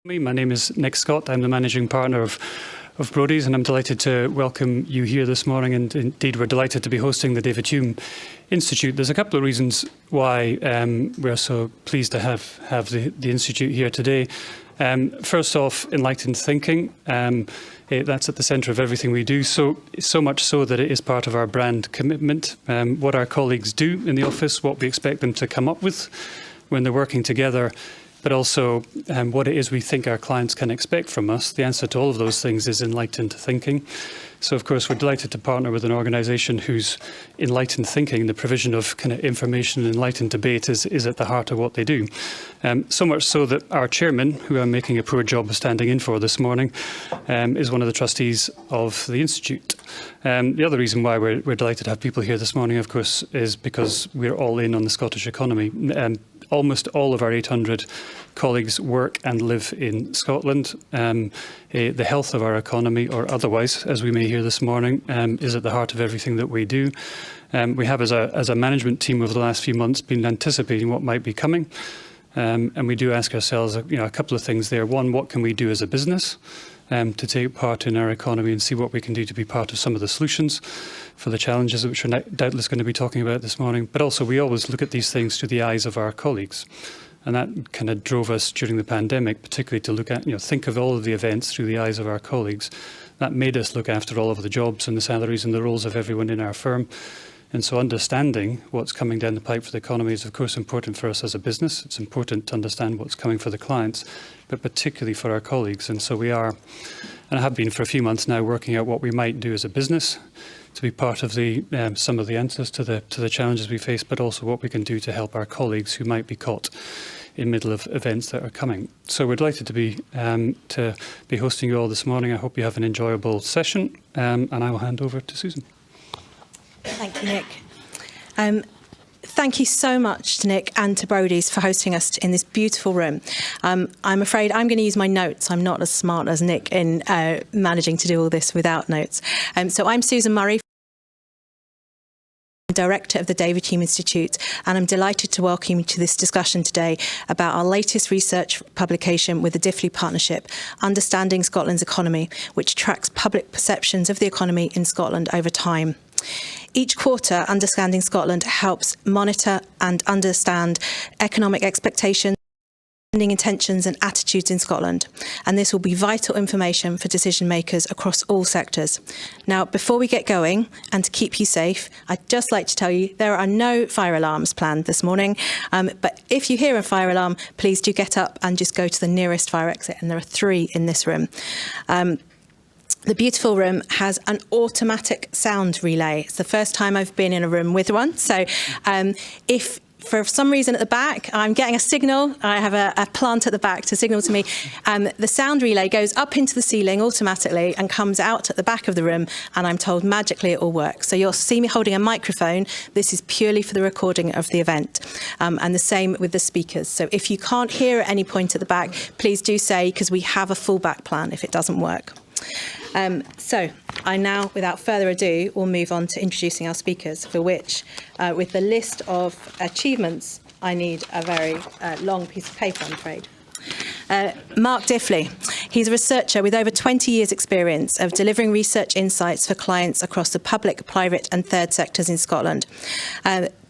My name is Nick Scott. I'm the managing partner of Brodies, and I'm delighted to welcome you here this morning. And indeed, we're delighted to be hosting the David Hume Institute. There's a couple of reasons why we're so pleased to have the Institute here today. First off, enlightened thinking. That's at the centre of everything we do, so much so that it is part of our brand commitment. What our colleagues do in the office, what we expect them to come up with when they're working together, but also what it is we think our clients can expect from us. The answer to all of those things is enlightened thinking. So, of course, we're delighted to partner with an organisation whose enlightened thinking, the provision of kind of information and enlightened debate is at the heart of what they do. So much so that our chairman, who I'm making a poor job of standing in for this morning, is one of the trustees of the Institute. The other reason why we're delighted to have people here this morning, of course, is because we're all in on the Scottish economy. Almost all of our 800 colleagues work and live in Scotland. The health of our economy, or otherwise, as we may hear this morning, is at the heart of everything that we do. We have, as a management team over the last few months, been anticipating what might be coming. And we do ask ourselves a couple of things there. One, what can we do as a business to take part in our economy and see what we can do to be part of some of the solutions for the challenges which we're doubtless going to be talking about this morning. But also, we always look at these things through the eyes of our colleagues. And that kind of drove us during the pandemic, particularly to look at, think of all of the events through the eyes of our colleagues. That made us look after all of the jobs and the salaries and the roles of everyone in our firm. And so understanding what's coming down the pipe for the economy is, of course, important for us as a business. It's important to understand what's coming for the clients, but particularly for our colleagues. And so we are, and have been for a few months now, working out what we might do as a business to be part of the some of the answers to the challenges we face, but also what we can do to help our colleagues who might be caught in the middle of events that are coming. So we're delighted to be hosting you all this morning. I hope you have an enjoyable session, and I will hand over to Susan. Thank you, Nick. Thank you so much to Nick and to Brodies for hosting us in this beautiful room. I'm afraid I'm going to use my notes. I'm not as smart as Nick in managing to do all this without notes. So I'm Susan Murray, Director of the David Hume Institute, and I'm delighted to welcome you to this discussion today about our latest research publication with the Diffley Partnership, Understanding Scotland's Economy, which tracks public perceptions of the economy in Scotland over time. Each quarter, Understanding Scotland helps monitor and understand economic expectations, spending intentions and attitudes in Scotland, and this will be vital information for decision makers across all sectors. Now, before we get going, and to keep you safe, I'd just like to tell you there are no fire alarms planned this morning, but if you hear a fire alarm, please do get up and just go to the nearest fire exit, and there are 3 in this room. The beautiful room has an automatic sound relay. It's the first time I've been in a room with one. So if for some reason at the back I'm getting a signal, I have a plant at the back to signal to me, the sound relay goes up into the ceiling automatically and comes out at the back of the room, and I'm told magically it all works. So you'll see me holding a microphone. This is purely for the recording of the event. And the same with the speakers. So if you can't hear at any point at the back, please do say, because we have a fallback plan if it doesn't work. So I now, without further ado, will move on to introducing our speakers, for which, with the list of achievements, I need a very long piece of paper, I'm afraid. Mark Diffley. He's a researcher with over 20 years' experience of delivering research insights for clients across the public, private and third sectors in Scotland.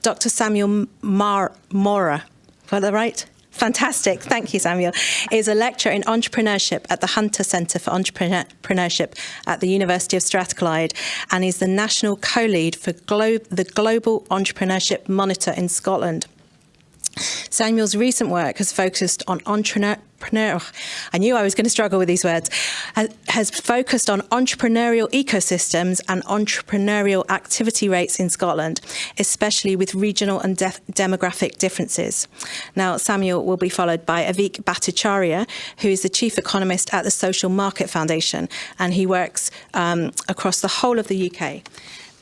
Dr Samuel Mwaura, got that right? Fantastic. Thank you, Samuel. Is a lecturer in entrepreneurship at the Hunter Centre for Entrepreneurship at the University of Strathclyde, and is the national co-lead for the Global Entrepreneurship Monitor in Scotland. Samuel's recent work has focused on I knew I was going to struggle with these words, has focused on entrepreneurial ecosystems and entrepreneurial activity rates in Scotland, especially with regional and demographic differences. Now, Samuel will be followed by Aveek Bhattacharya, who is the Chief Economist at the Social Market Foundation, and he works across the whole of the UK.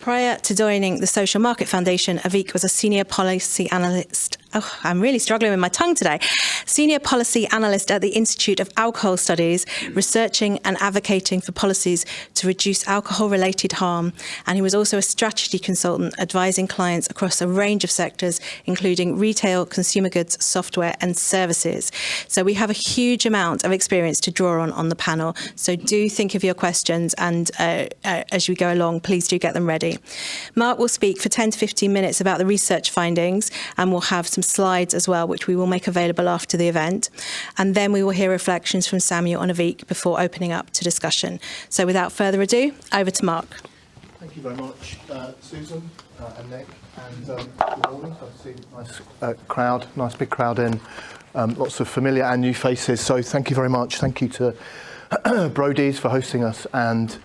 Prior to joining the Social Market Foundation, Aveek was a senior policy analyst Oh, I'm really struggling with my tongue today. Senior Policy Analyst at the Institute of Alcohol Studies, researching and advocating for policies to reduce alcohol-related harm. And he was also a strategy consultant advising clients across a range of sectors, including retail, consumer goods, software and services. So we have a huge amount of experience to draw on the panel. So do think of your questions, and as we go along, please do get them ready. Mark will speak for 10 to 15 minutes about the research findings, and we'll have some slides as well, which we will make available after the event. And then we will hear reflections from Samuel and Aveek before opening up to discussion. So without further ado, over to Mark. Thank you very much, Susan and Nick. And good morning. I see a nice crowd, nice big crowd in. Lots of familiar and new faces. So thank you very much. Thank you to Brodies for hosting us. And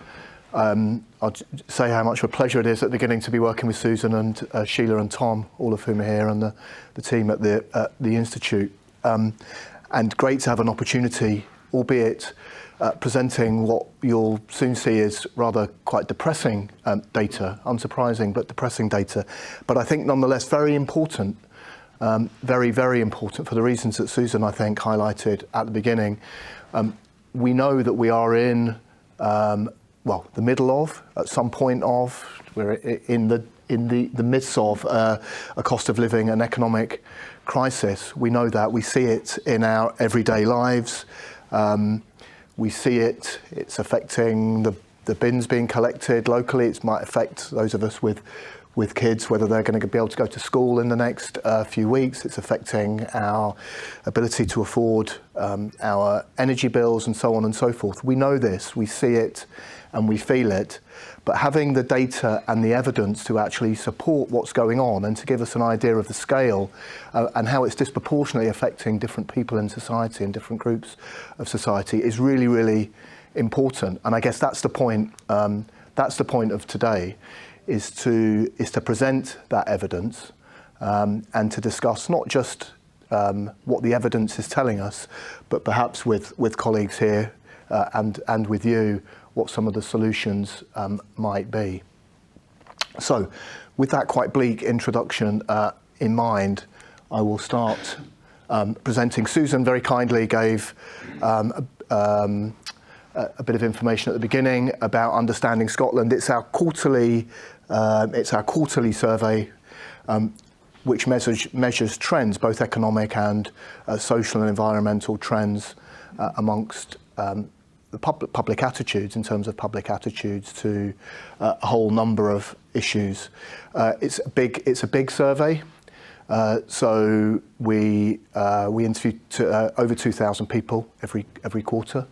I'll say how much of a pleasure it is at the beginning to be working with Susan and Sheila and Tom, all of whom are here, and the team at the Institute. And great to have an opportunity, albeit presenting what you'll soon see is rather quite depressing data, unsurprising, but depressing data. But I think nonetheless very important, very, very important for the reasons that Susan, I think, highlighted at the beginning. We know that we are in well, the middle of, at some point of, we're in the midst of a cost of living and economic crisis. We know that. We see it in our everyday lives. We see it's affecting the bins being collected locally. It might affect those of us with kids, whether they're going to be able to go to school in the next few weeks. It's affecting our ability to afford our energy bills and so on and so forth. We know this, we see it and we feel it, but having the data and the evidence to actually support what's going on and to give us an idea of the scale and how it's disproportionately affecting different people in society and different groups of society is really, really important. And I guess that's the point. That's the point of today. Is to present that evidence and to discuss not just what the evidence is telling us, but perhaps with colleagues here and with you, what some of the solutions might be. So, with that quite bleak introduction in mind, I will start presenting. Susan very kindly gave a bit of information at the beginning about Understanding Scotland. It's our quarterly survey, which measures trends, both economic and social and environmental trends amongst the public attitudes, in terms of public attitudes to a whole number of issues. It's a big survey. So we interview over 2,000 people every quarter.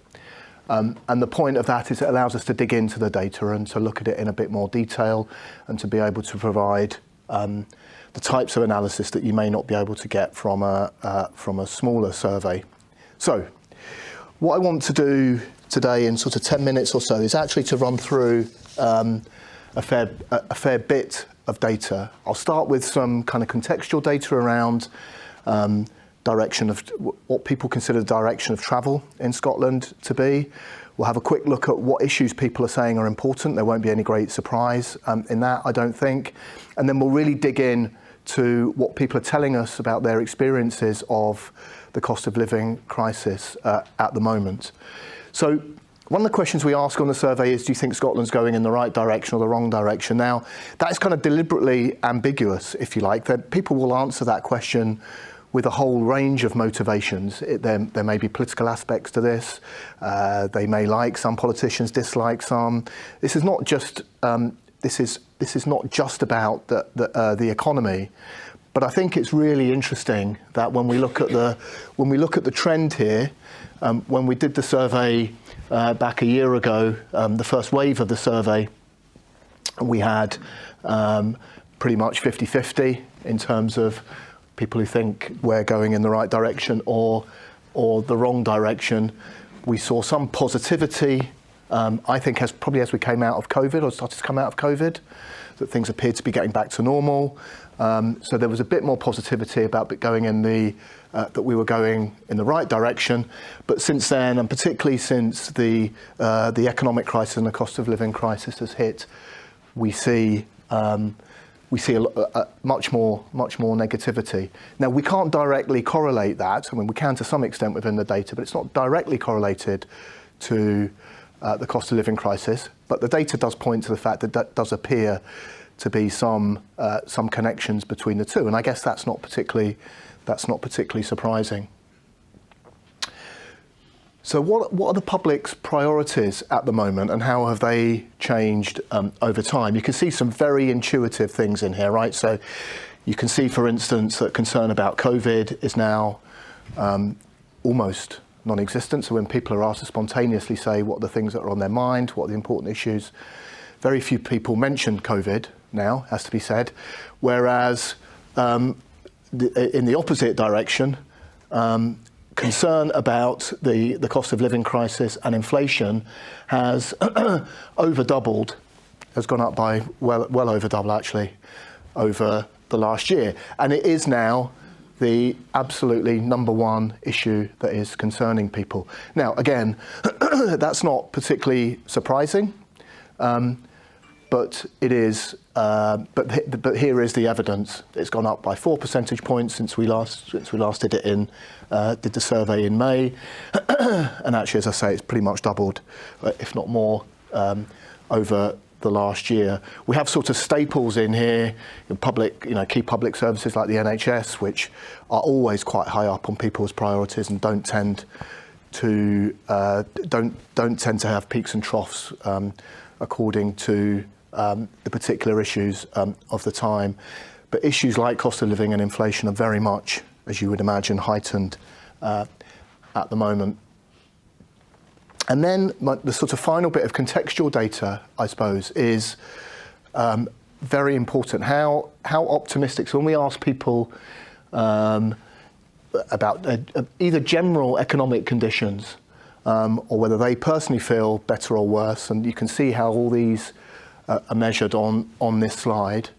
And the point of that is it allows us to dig into the data and to look at it in a bit more detail and to be able to provide the types of analysis that you may not be able to get from a smaller survey. So what I want to do today in sort of 10 minutes or so is actually to run through a fair bit of data. I'll start with some kind of contextual data around direction of what people consider the direction of travel in Scotland to be. We'll have a quick look at what issues people are saying are important. There won't be any great surprise in that, I don't think. And then we'll really dig in to what people are telling us about their experiences of the cost of living crisis at the moment. So one of the questions we ask on the survey is, do you think Scotland's going in the right direction or the wrong direction? Now, that is kind of deliberately ambiguous, if you like. People will answer that question with a whole range of motivations. There may be political aspects to this. They may like some politicians, dislike some. This is not just this is not just about the economy. But I think it's really interesting that when we look at the trend here, when we did the survey back a year ago, the first wave of the survey, we had pretty much 50-50 in terms of people who think we're going in the right direction or the wrong direction. We saw some positivity, I think probably as we came out of COVID, or started to come out of COVID, that things appeared to be getting back to normal. So there was a bit more positivity about going in that we were going in the right direction. But since then, and particularly since the economic crisis and the cost of living crisis has hit, we see we see much more negativity. Now, we can't directly correlate that. I mean, we can to some extent within the data, but it's not directly correlated to the cost of living crisis. But the data does point to the fact that that does appear to be some connections between the two, and I guess that's not particularly surprising. So what are the public's priorities at the moment, and how have they changed over time? You can see some very intuitive things in here, right? So you can see, for instance, that concern about COVID is now almost non-existent. So when people are asked to spontaneously say what are the things that are on their mind, what are the important issues, very few people mention COVID now, has to be said, whereas in the opposite direction, concern about the cost of living crisis and inflation has over doubled, has gone up by well over double actually over the last year. And it is now the absolutely number one issue that is concerning people. Now, again, that's not particularly surprising, but it is. But here is the evidence. It's gone up by 4 percentage points since we last did it did the survey in May, and actually, as I say, it's pretty much doubled, if not more, over the last year. We have sort of staples in here, key public services like the NHS, which are always quite high up on people's priorities and don't tend to have peaks and troughs according to the particular issues of the time. But issues like cost of living and inflation are very much, as you would imagine, heightened at the moment. And then the sort of final bit of contextual data, I suppose, is very important. How optimistic, so when we ask people about either general economic conditions or whether they personally feel better or worse, and you can see how all these are measured on this slide.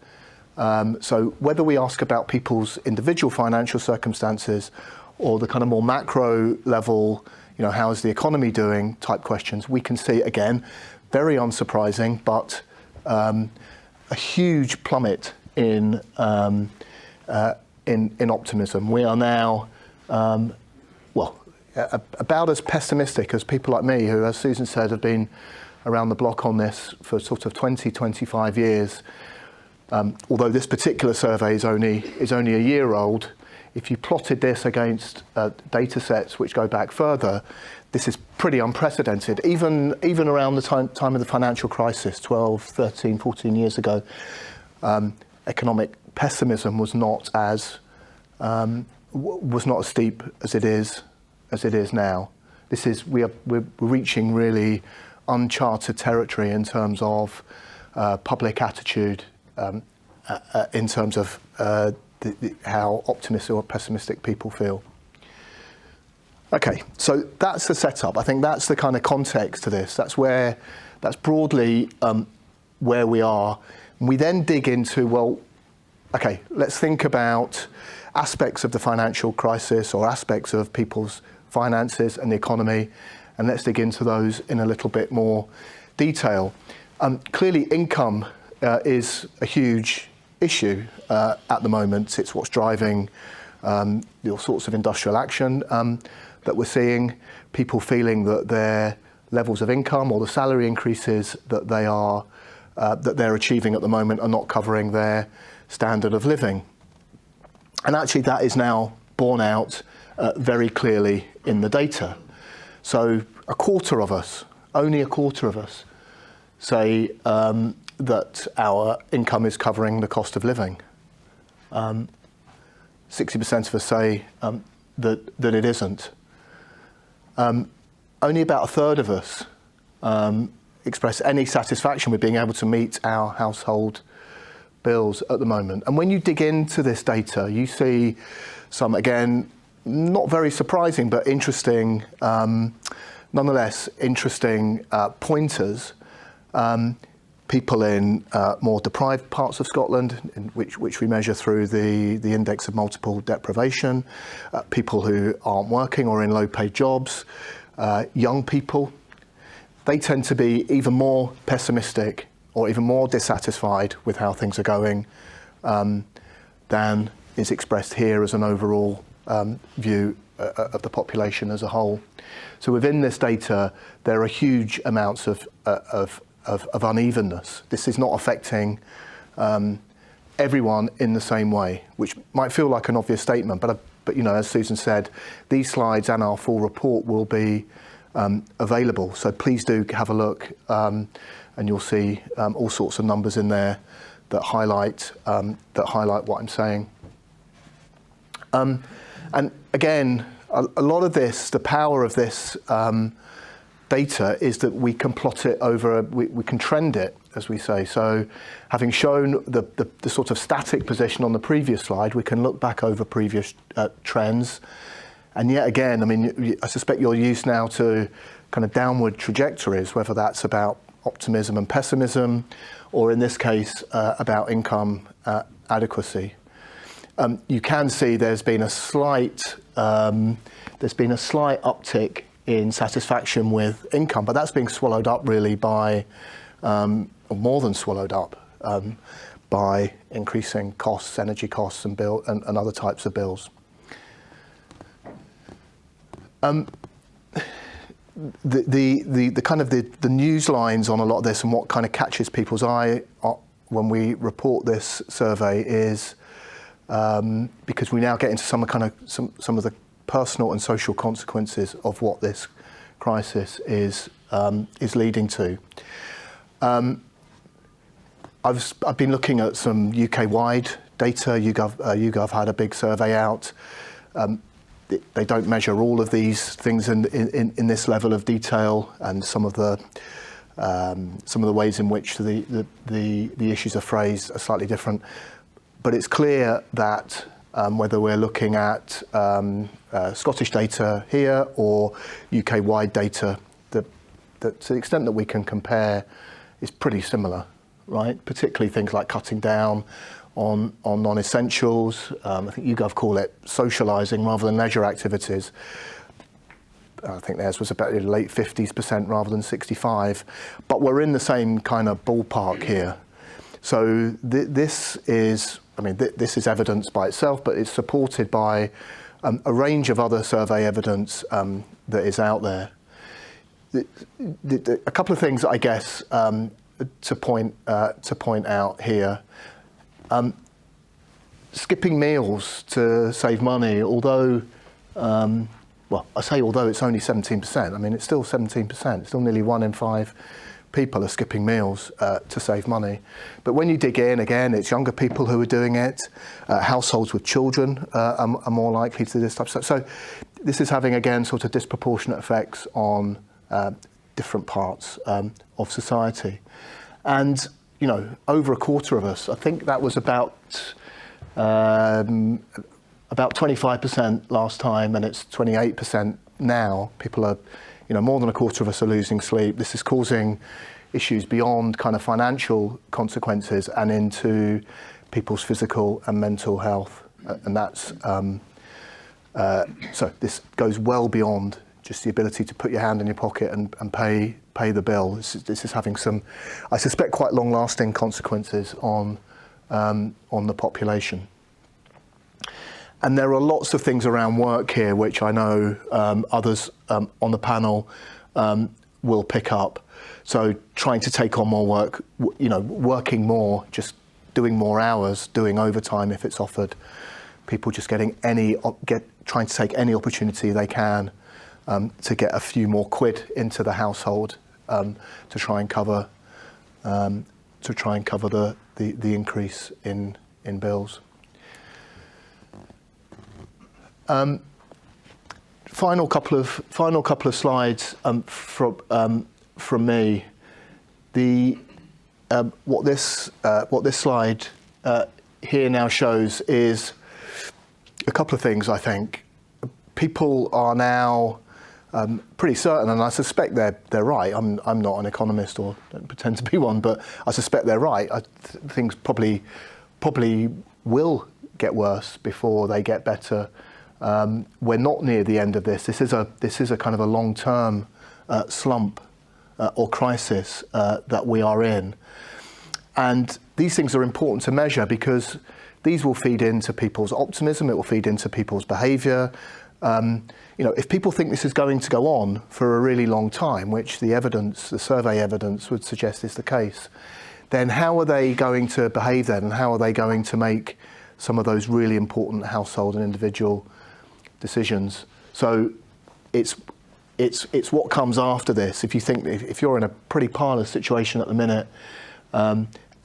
So whether we ask about people's individual financial circumstances or the kind of more macro level, how is the economy doing type questions, we can see, again, very unsurprising, but a huge plummet in optimism. We are now, about as pessimistic as people like me, who, as Susan said, have been around the block on this for sort of 20, 25 years. Although this particular survey is only a year old, if you plotted this against data sets which go back further, this is pretty unprecedented. Even around the time of the financial crisis, 12, 13, 14 years ago, economic pessimism was not as steep as it is now. We're reaching really uncharted territory in terms of public attitude, in terms of how optimistic or pessimistic people feel. Okay, so that's the setup. I think that's the kind of context to this. That's broadly where we are. We then dig into, okay, let's think about aspects of the financial crisis or aspects of people's finances and the economy, and let's dig into those in a little bit more detail. Clearly, income is a huge issue at the moment. It's what's driving the sorts of industrial action that we're seeing. People feeling that their levels of income or the salary increases that they're achieving at the moment are not covering their standard of living. And actually, that is now borne out very clearly in the data. So only a quarter of us, say that our income is covering the cost of living. 60% of us say that it isn't. Only about a third of us express any satisfaction with being able to meet our household bills at the moment. And when you dig into this data, you see some, again, not very surprising, but interesting, nonetheless, interesting pointers. People in more deprived parts of Scotland, which we measure through the index of multiple deprivation, people who aren't working or in low-paid jobs, young people, they tend to be even more pessimistic or even more dissatisfied with how things are going than is expressed here as an overall view of the population as a whole. So within this data, there are huge amounts of unevenness. This is not affecting everyone in the same way, which might feel like an obvious statement, but you know, as Susan said, these slides and our full report will be available. So please do have a look, and you'll see all sorts of numbers in there that highlight what I'm saying. And again, a lot of this, the power of this data is that we can plot it over, we can trend it, as we say. So having shown the sort of static position on the previous slide, we can look back over previous trends. And yet again, I mean, I suspect you're used now to kind of downward trajectories, whether that's about optimism and pessimism, or in this case, about income adequacy. You can see there's been a slight uptick in satisfaction with income, but that's being swallowed up really by, or more than swallowed up, by increasing costs, energy costs, and other types of bills. The kind of the news lines on a lot of this and what kind of catches people's eye when we report this survey is because we now get into some of the personal and social consequences of what this crisis is leading to. I've been looking at some UK-wide data. YouGov had a big survey out. They don't measure all of these things in this level of detail, and some of the ways in which the issues are phrased are slightly different. But it's clear that whether we're looking at Scottish data here or UK-wide data, that to the extent that we can compare is pretty similar, right? Particularly things like cutting down on non-essentials. I think YouGov call it socialising rather than leisure activities. I think theirs was about late 50% rather than 65. But we're in the same kind of ballpark here. So this is evidence by itself, but it's supported by a range of other survey evidence that is out there. A couple of things, I guess, to point out here. Skipping meals to save money, although, well, I say although it's only 17%, I mean, it's still 17%, still nearly 1 in 5 people are skipping meals to save money. But when you dig in, again, it's younger people who are doing it. Households with children are more likely to do this type of stuff. So this is having, again, sort of disproportionate effects on different parts of society. And, you know, over a quarter of us, I think that was about 25% last time, and it's 28% now. People are, you know, more than a quarter of us are losing sleep. This is causing issues beyond kind of financial consequences and into people's physical and mental health. And that's, so this goes well beyond just the ability to put your hand in your pocket and pay the bill. This is having some, I suspect, quite long-lasting consequences on the population. And there are lots of things around work here, which I know others on the panel will pick up. So trying to take on more work, you know, working more, just doing more hours, doing overtime if it's offered. People just trying to take any opportunity they can to get a few more quid into the household to try and cover the increase in bills. Final couple of slides from me. What this slide here now shows is a couple of things. I think people are now pretty certain, and I suspect they're right. I'm not an economist or don't pretend to be one, but I suspect they're right. Things probably will get worse before they get better. We're not near the end of this. This is a kind of a long-term slump or crisis that we are in, And these things are important to measure because these will feed into people's optimism, it will feed into people's behaviour. If people think this is going to go on for a really long time, which the evidence, the survey evidence would suggest is the case, then how are they going to behave then, and how are they going to make some of those really important household and individual decisions? So it's what comes after this. If you think, if you're in a pretty parlous situation at the minute,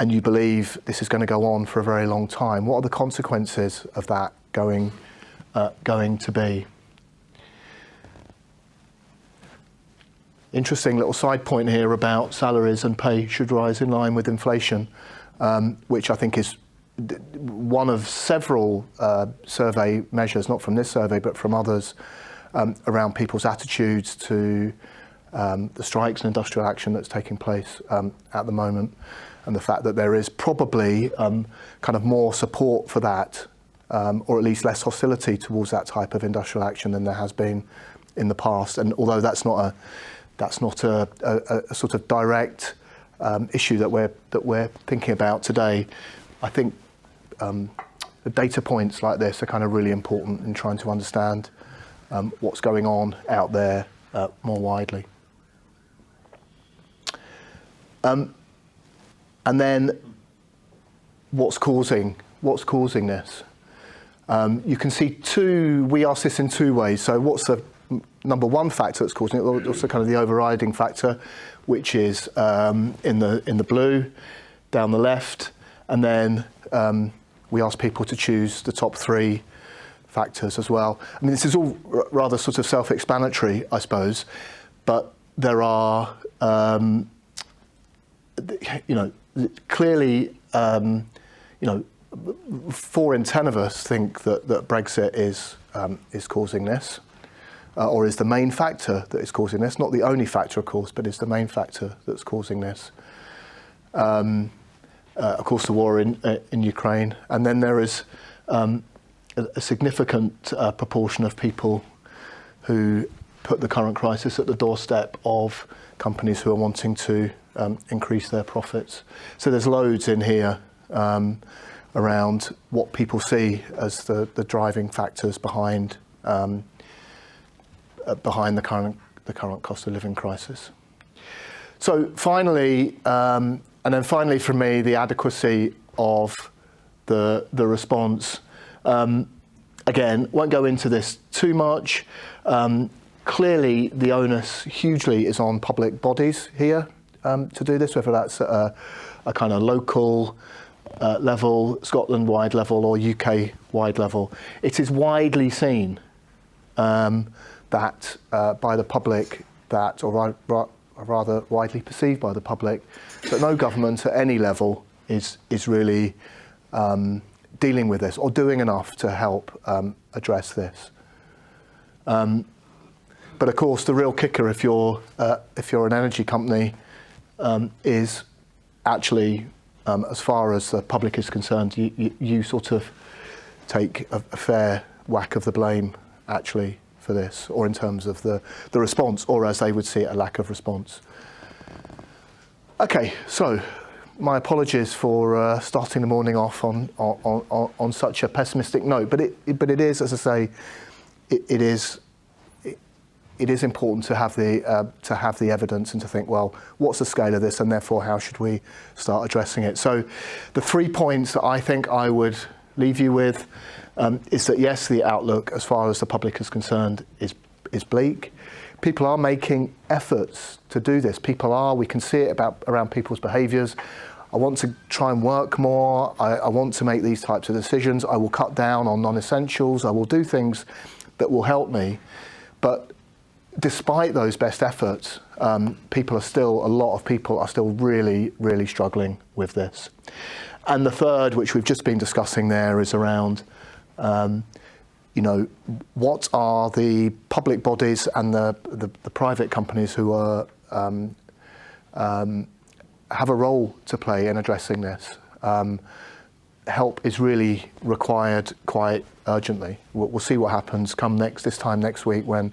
and you believe this is going to go on for a very long time, what are the consequences of that going to be? Interesting little side point here about salaries and pay should rise in line with inflation, which I think is one of several survey measures, not from this survey but from others, around people's attitudes to the strikes and industrial action that's taking place at the moment, and the fact that there is probably kind of more support for that, or at least less hostility towards that type of industrial action than there has been in the past. And although that's not a sort of direct issue that we're thinking about today, I think the data points like this are kind of really important in trying to understand what's going on out there more widely. And then what's causing this? You can see we ask this in two ways. So what's the number one factor that's causing it? Also kind of the overriding factor, which is in the blue down the left, and then we ask people to choose the top three factors as well. I mean, this is all rather sort of self-explanatory, I suppose, but there are clearly 4 in 10 of us think that Brexit is causing this, or is the main factor that is causing this. Not the only factor, of course, but is the main factor that's causing this. Of course, the war in Ukraine, and then there is a significant proportion of people who put the current crisis at the doorstep of companies who are wanting to increase their profits. So there's loads in here around what people see as the driving factors behind the current cost of living crisis. So finally, and then finally for me, the adequacy of the response. Again, won't go into this too much. Clearly, the onus hugely is on public bodies here to do this, whether that's at a kind of local level, Scotland-wide level, or UK-wide level. It is widely seen that by the public, or rather widely perceived by the public, that no government at any level is really dealing with this or doing enough to help address this. But of course, the real kicker, if you're an energy company, is actually, as far as the public is concerned, you sort of take a fair whack of the blame, actually, for this, or in terms of the response, or as they would see it, a lack of response. Okay, so my apologies for starting the morning off on such a pessimistic note, but it is, as I say, it is important to have the evidence and to think, well, what's the scale of this, and therefore how should we start addressing it? So the 3 points that I think I would leave you with is that yes, the outlook as far as the public is concerned is bleak. People are making efforts to do this. We can see it around people's behaviours. I want to try and work more. I want to make these types of decisions. I will cut down on non-essentials. I will do things that will help me. But despite those best efforts, a lot of people are still really, really struggling with this. And the third, which we've just been discussing there, is around, what are the public bodies and the private companies who are have a role to play in addressing this. Help is really required quite urgently. We'll see what happens this time next week when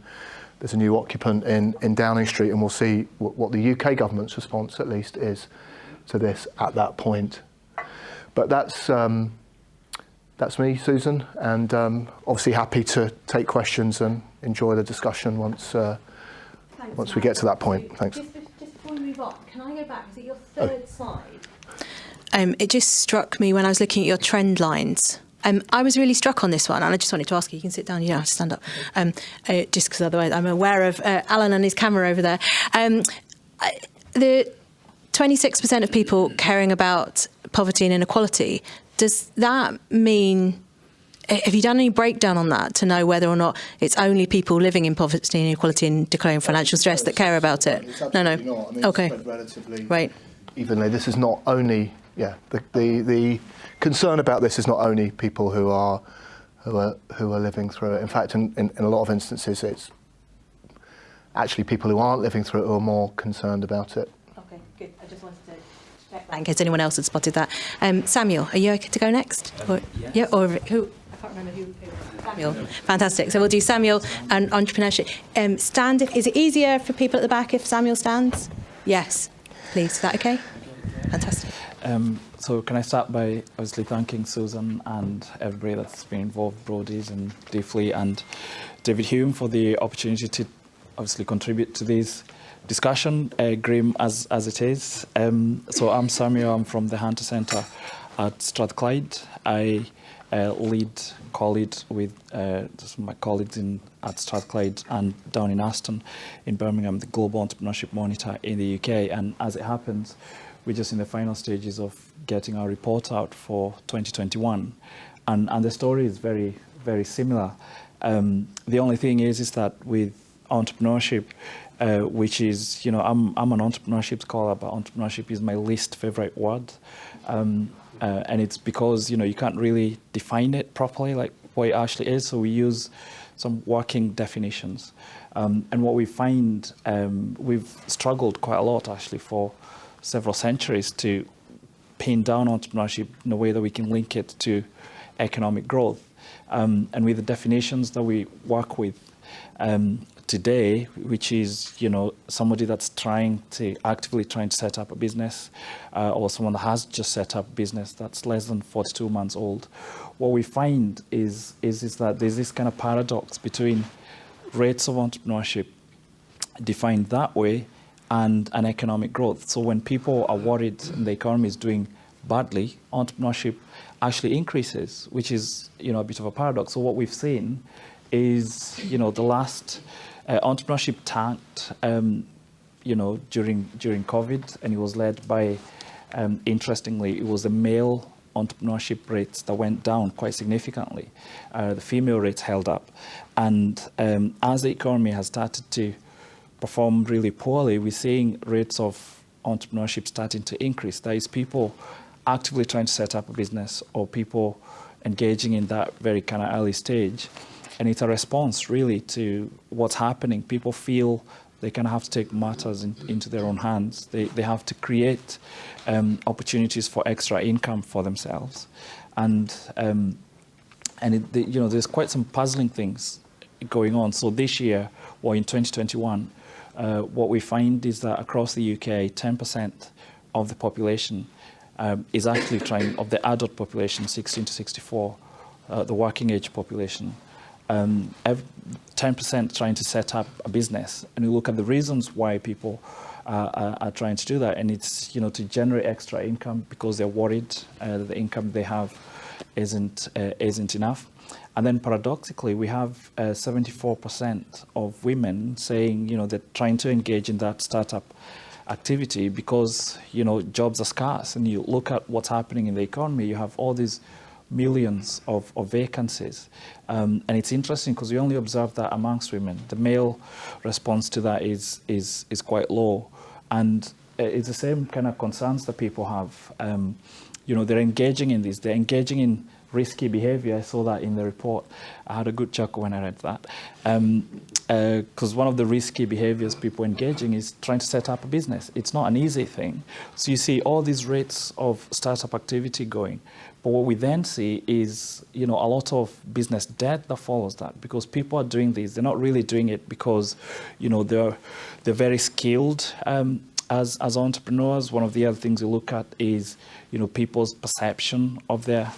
there's a new occupant in Downing Street, and we'll see what the UK government's response at least is this at that point. But that's me, Susan, and obviously happy to take questions and enjoy the discussion once we get to that point. Thanks. Just before we move on, can I go back? Is it your third slide? It just struck me when I was looking at your trend lines. I was really struck on this one, and I just wanted to ask you. You can sit down. You don't have to stand up, just because otherwise I'm aware of Alan and his camera over there. The 26% of people caring about poverty and inequality. Does that mean? Have you done any breakdown on that to know whether or not it's only people living in poverty and inequality and declaring financial stress that care about it? No. Not. I mean, okay. It's spread relatively right. evenly. This is not only. Yeah. The concern about this is not only people who are living through it. In fact, in a lot of instances, it's actually people who aren't living through it who are more concerned about it. Okay, good. I just wanted to check that in case anyone else had spotted that. Samuel, are you okay to go next? Yes. Yeah, or who? I can't remember who. Samuel. Fantastic. So we'll do Samuel and entrepreneurship. Is it easier for people at the back if Samuel stands? Yes. Please. Is that okay? Fantastic. So can I start by obviously thanking Susan and everybody that's been involved, Brodies and Diffley and David Hume, for the opportunity to obviously contribute to this discussion, grim as it is. So I'm Samuel, I'm from the Hunter Centre at Strathclyde. I lead college with my colleagues at Strathclyde and down in Aston in Birmingham, the Global Entrepreneurship Monitor in the UK. And as it happens, we're just in the final stages of getting our report out for 2021. And the story is very, very similar. The only thing is that with entrepreneurship, which is, I'm an entrepreneurship scholar, but entrepreneurship is my least favorite word. And it's because, you can't really define it properly, like what it actually is. So we use some working definitions. And what we find, we've struggled quite a lot actually for several centuries to pin down entrepreneurship in a way that we can link it to economic growth. And with the definitions that we work with today, which is, somebody that's actively trying to set up a business, or someone that has just set up a business that's less than 42 months old, what we find is that there's this kind of paradox between rates of entrepreneurship defined that way and economic growth. So when people are worried and the economy is doing badly, entrepreneurship actually increases, which is, a bit of a paradox. So what we've seen is, the last entrepreneurship tanked, during COVID, and it was led by, interestingly, it was the male entrepreneurship rates that went down quite significantly. The female rates held up. And as the economy has started to perform really poorly, we're seeing rates of entrepreneurship starting to increase. That is, people actively trying to set up a business or people engaging in that very kind of early stage. And it's a response really to what's happening. People feel they kind of have to take matters into their own hands. They have to create opportunities for extra income for themselves. And there's quite some puzzling things going on. So this year, or in 2021, what we find is that across the UK, 10% of the population is actually of the adult population, 16 to 64, the working age population, 10% trying to set up a business. And you look at the reasons why people are trying to do that, and it's, to generate extra income because they're worried that the income they have isn't enough. And then paradoxically, we have 74% of women saying, they're trying to engage in that startup activity because, jobs are scarce. And you look at what's happening in the economy, you have all these millions of vacancies. And it's interesting because we only observe that amongst women. The male response to that is quite low. And it's the same kind of concerns that people have. They're engaging in this. They're engaging in risky behavior. I saw that in the report. I had a good chuckle when I read that. Because one of the risky behaviors people engaging is trying to set up a business. It's not an easy thing. So you see all these rates of startup activity going. But what we then see is, a lot of business debt that follows that, because people are doing this. They're not really doing it because, they're very skilled as entrepreneurs, one of the other things we look at is, people's perception of their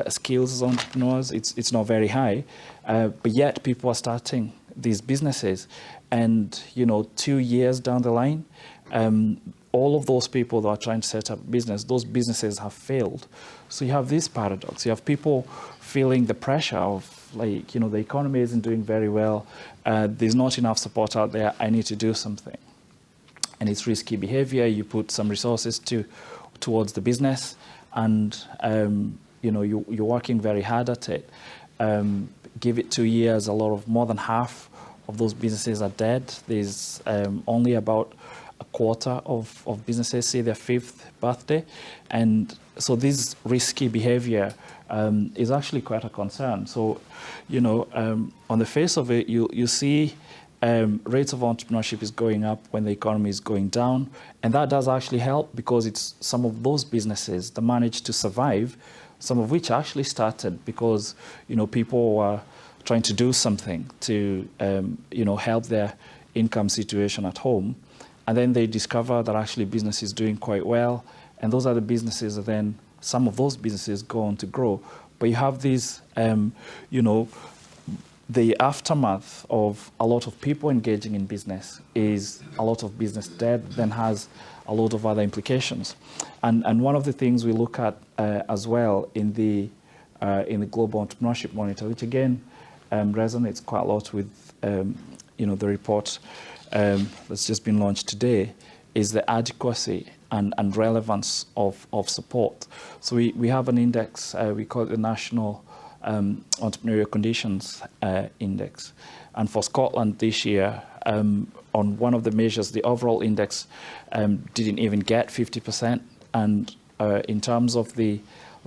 skills as entrepreneurs. It's not very high, but yet people are starting these businesses, and 2 years down the line, all of those people that are trying to set up business, those businesses have failed. So you have this paradox. You have people feeling the pressure of, the economy isn't doing very well. There's not enough support out there. I need to do something. And it's risky behavior. You put some resources towards the business, and you're working very hard at it. Give it 2 years, more than half of those businesses are dead. There's only about a quarter of businesses see their 5th birthday. And so this risky behavior is actually quite a concern. So, on the face of it, you see rates of entrepreneurship is going up when the economy is going down. And that does actually help, because it's some of those businesses that manage to survive, some of which actually started because, people were trying to do something to, help their income situation at home. And then they discover that actually business is doing quite well. And those are the businesses that then, some of those businesses go on to grow. But you have these, the aftermath of a lot of people engaging in business is a lot of business dead, then has a lot of other implications. And one of the things we look at as well in the Global Entrepreneurship Monitor, which again resonates quite a lot with the report that's just been launched today, is the adequacy and relevance of support. So we have an index, we call it the National Entrepreneurial Conditions Index. And for Scotland this year, on one of the measures, the overall index didn't even get 50%. And in terms of the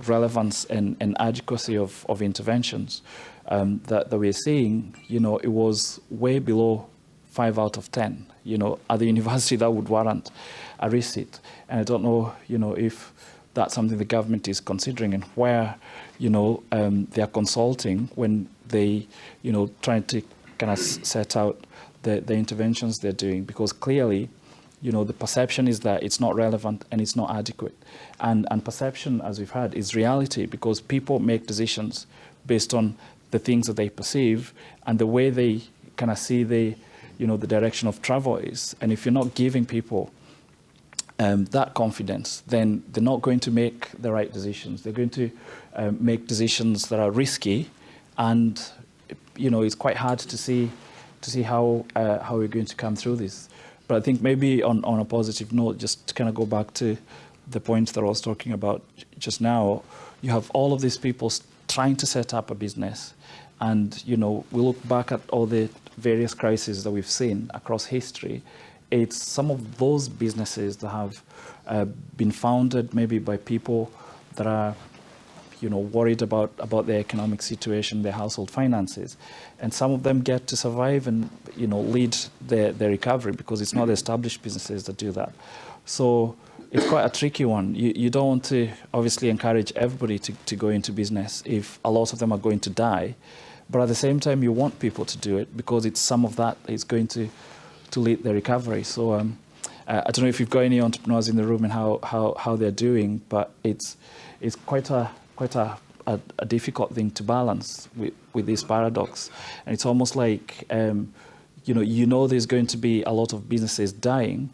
relevance and adequacy of interventions that we're seeing, it was way below 5 out of 10. At the university that would warrant a receipt. And I don't know, if that's something the government is considering, and where, they are consulting when they, trying to kind of set out the interventions they're doing, because clearly, the perception is that it's not relevant and it's not adequate. And perception, as we've had, is reality, because people make decisions based on the things that they perceive and the way they kind of see the direction of travel is. And if you're not giving people that confidence, then they're not going to make the right decisions. They're going to make decisions that are risky, and it's quite hard to see how we're going to come through this. But I think maybe on a positive note, just to kind of go back to the point that I was talking about just now, you have all of these people trying to set up a business, and we look back at all the various crises that we've seen across history. It's some of those businesses that have been founded maybe by people that are, worried about their economic situation, their household finances. And some of them get to survive and, lead their recovery, because it's not the established businesses that do that. So it's quite a tricky one. You don't want to obviously encourage everybody to go into business if a lot of them are going to die. But at the same time, you want people to do it, because it's some of that is going to lead their recovery. So I don't know if you've got any entrepreneurs in the room and how they're doing, but it's quite a difficult thing to balance with this paradox. And it's almost like there's going to be a lot of businesses dying,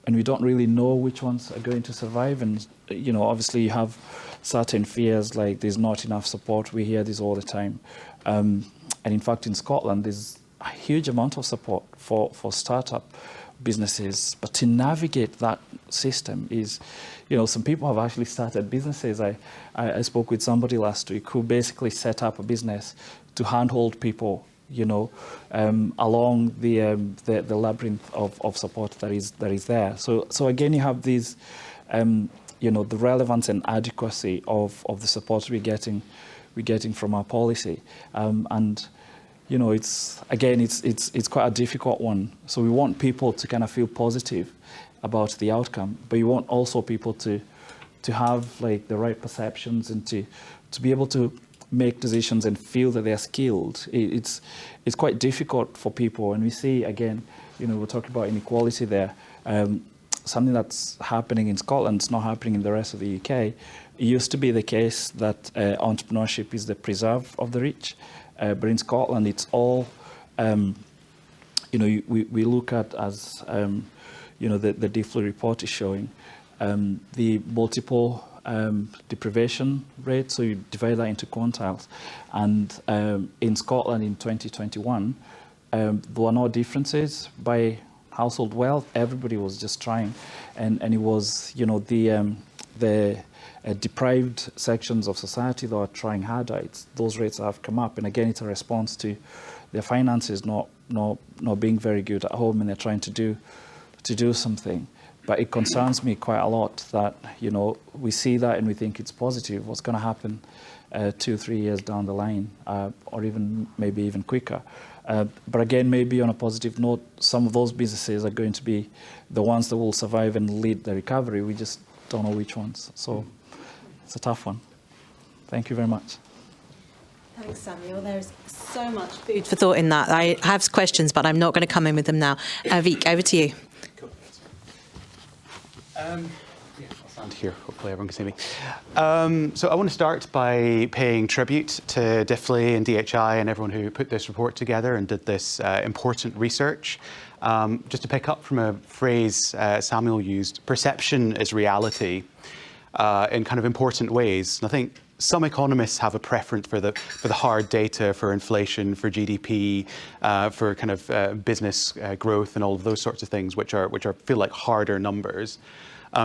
and we don't really know which ones are going to survive. And obviously you have certain fears, like there's not enough support. We hear this all the time. And in fact, in Scotland, there's a huge amount of support for startup businesses. But to navigate that system is, some people have actually started businesses. I spoke with somebody last week who basically set up a business to handhold people, along the labyrinth of support that is there. So again, you have these, the relevance and adequacy of the support we're getting from our policy, and it's quite a difficult one. So we want people to kind of feel positive about the outcome, but you want also people to have like the right perceptions and to be able to make decisions and feel that they're skilled. It's quite difficult for people, and we see again, we're talking about inequality there. something that's happening in Scotland. It's not happening in the rest of the UK. It used to be the case that entrepreneurship is the preserve of the rich, but in Scotland it's all, we look at as, the Diffley report is showing, the multiple deprivation rate, so you divide that into quantiles. And in Scotland in 2021, there were no differences by household wealth. Everybody was just trying, and it was the deprived sections of society that are trying harder. Those rates have come up, and again, it's a response to their finances not being very good at home, and they're trying to do something. But it concerns me quite a lot that we see that and we think it's positive. What's going to happen 2-3 years down the line, or maybe even quicker? But again, maybe on a positive note, some of those businesses are going to be the ones that will survive and lead the recovery. We just don't know which ones. So it's a tough one. Thank you very much. Thanks, Samuel. There's so much food for thought in that. I have questions, but I'm not going to come in with them now. Aveek, over to you. I'll stand here. Hopefully everyone can see me. So I want to start by paying tribute to Diffley and DHI and everyone who put this report together and did this important research. Just to pick up from a phrase Samuel used, perception is reality in kind of important ways. And I think some economists have a preference for the hard data, for inflation, for GDP, for kind of business growth and all of those sorts of things, which feel like harder numbers.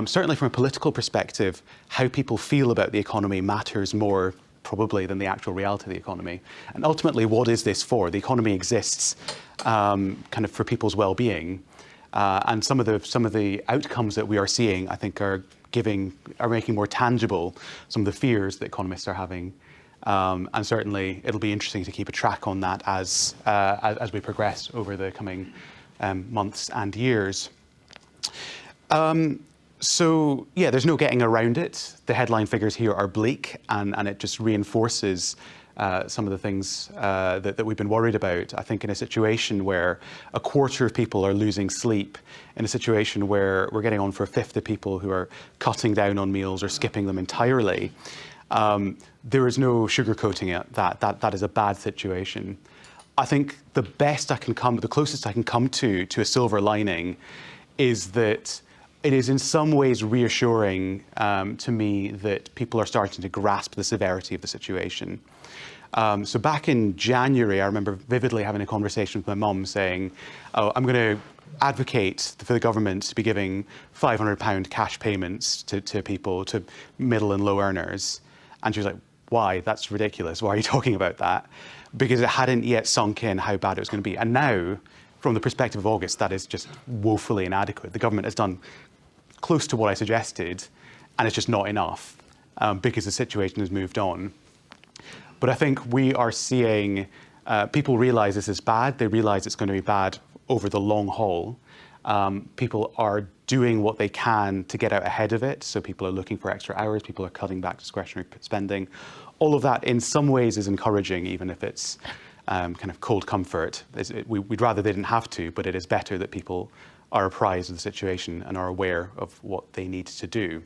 Certainly from a political perspective, how people feel about the economy matters more probably than the actual reality of the economy. And ultimately, what is this for? The economy exists kind of for people's well-being. And some of the outcomes that we are seeing, I think, are making more tangible some of the fears that economists are having. And certainly, it'll be interesting to keep a track on that as we progress over the coming months and years. So yeah, there's no getting around it. The headline figures here are bleak, and it just reinforces some of the things that we've been worried about. I think in a situation where a quarter of people are losing sleep, in a situation where we're getting on for a fifth of people who are cutting down on meals or skipping them entirely, there is no sugarcoating it. That is a bad situation. I think the closest I can come to a silver lining is that it is in some ways reassuring to me that people are starting to grasp the severity of the situation. So back in January, I remember vividly having a conversation with my mum saying, oh, I'm going to advocate for the government to be giving £500 cash payments to people, to middle and low earners. And she was like, why? That's ridiculous. Why are you talking about that? Because it hadn't yet sunk in how bad it was going to be. And now, from the perspective of August, that is just woefully inadequate. The government has done close to what I suggested, and it's just not enough because the situation has moved on. But I think we are seeing people realise this is bad. They realise it's going to be bad over the long haul. People are doing what they can to get out ahead of it. So people are looking for extra hours. People are cutting back discretionary spending. All of that in some ways is encouraging, even if it's kind of cold comfort. We'd rather they didn't have to, but it is better that people are apprised of the situation and are aware of what they need to do.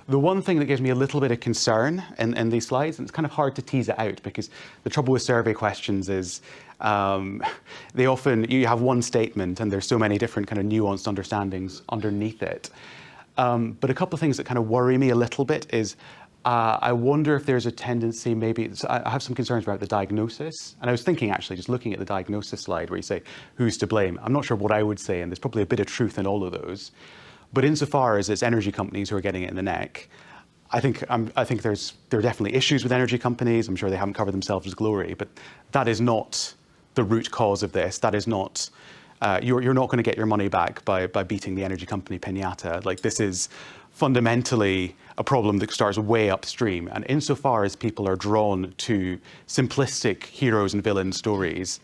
The one thing that gives me a little bit of concern in these slides, and it's kind of hard to tease it out because the trouble with survey questions is you have one statement and there's so many different kind of nuanced understandings underneath it. But a couple of things that kind of worry me a little bit is I wonder if there's a tendency I have some concerns about the diagnosis. And I was thinking actually, just looking at the diagnosis slide where you say, who's to blame? I'm not sure what I would say, and there's probably a bit of truth in all of those. But insofar as it's energy companies who are getting it in the neck, I think there are definitely issues with energy companies. I'm sure they haven't covered themselves with glory, but that is not the root cause of this. That is not, you're not going to get your money back by beating the energy company piñata. Like, this is fundamentally a problem that starts way upstream. And insofar as people are drawn to simplistic heroes and villain stories,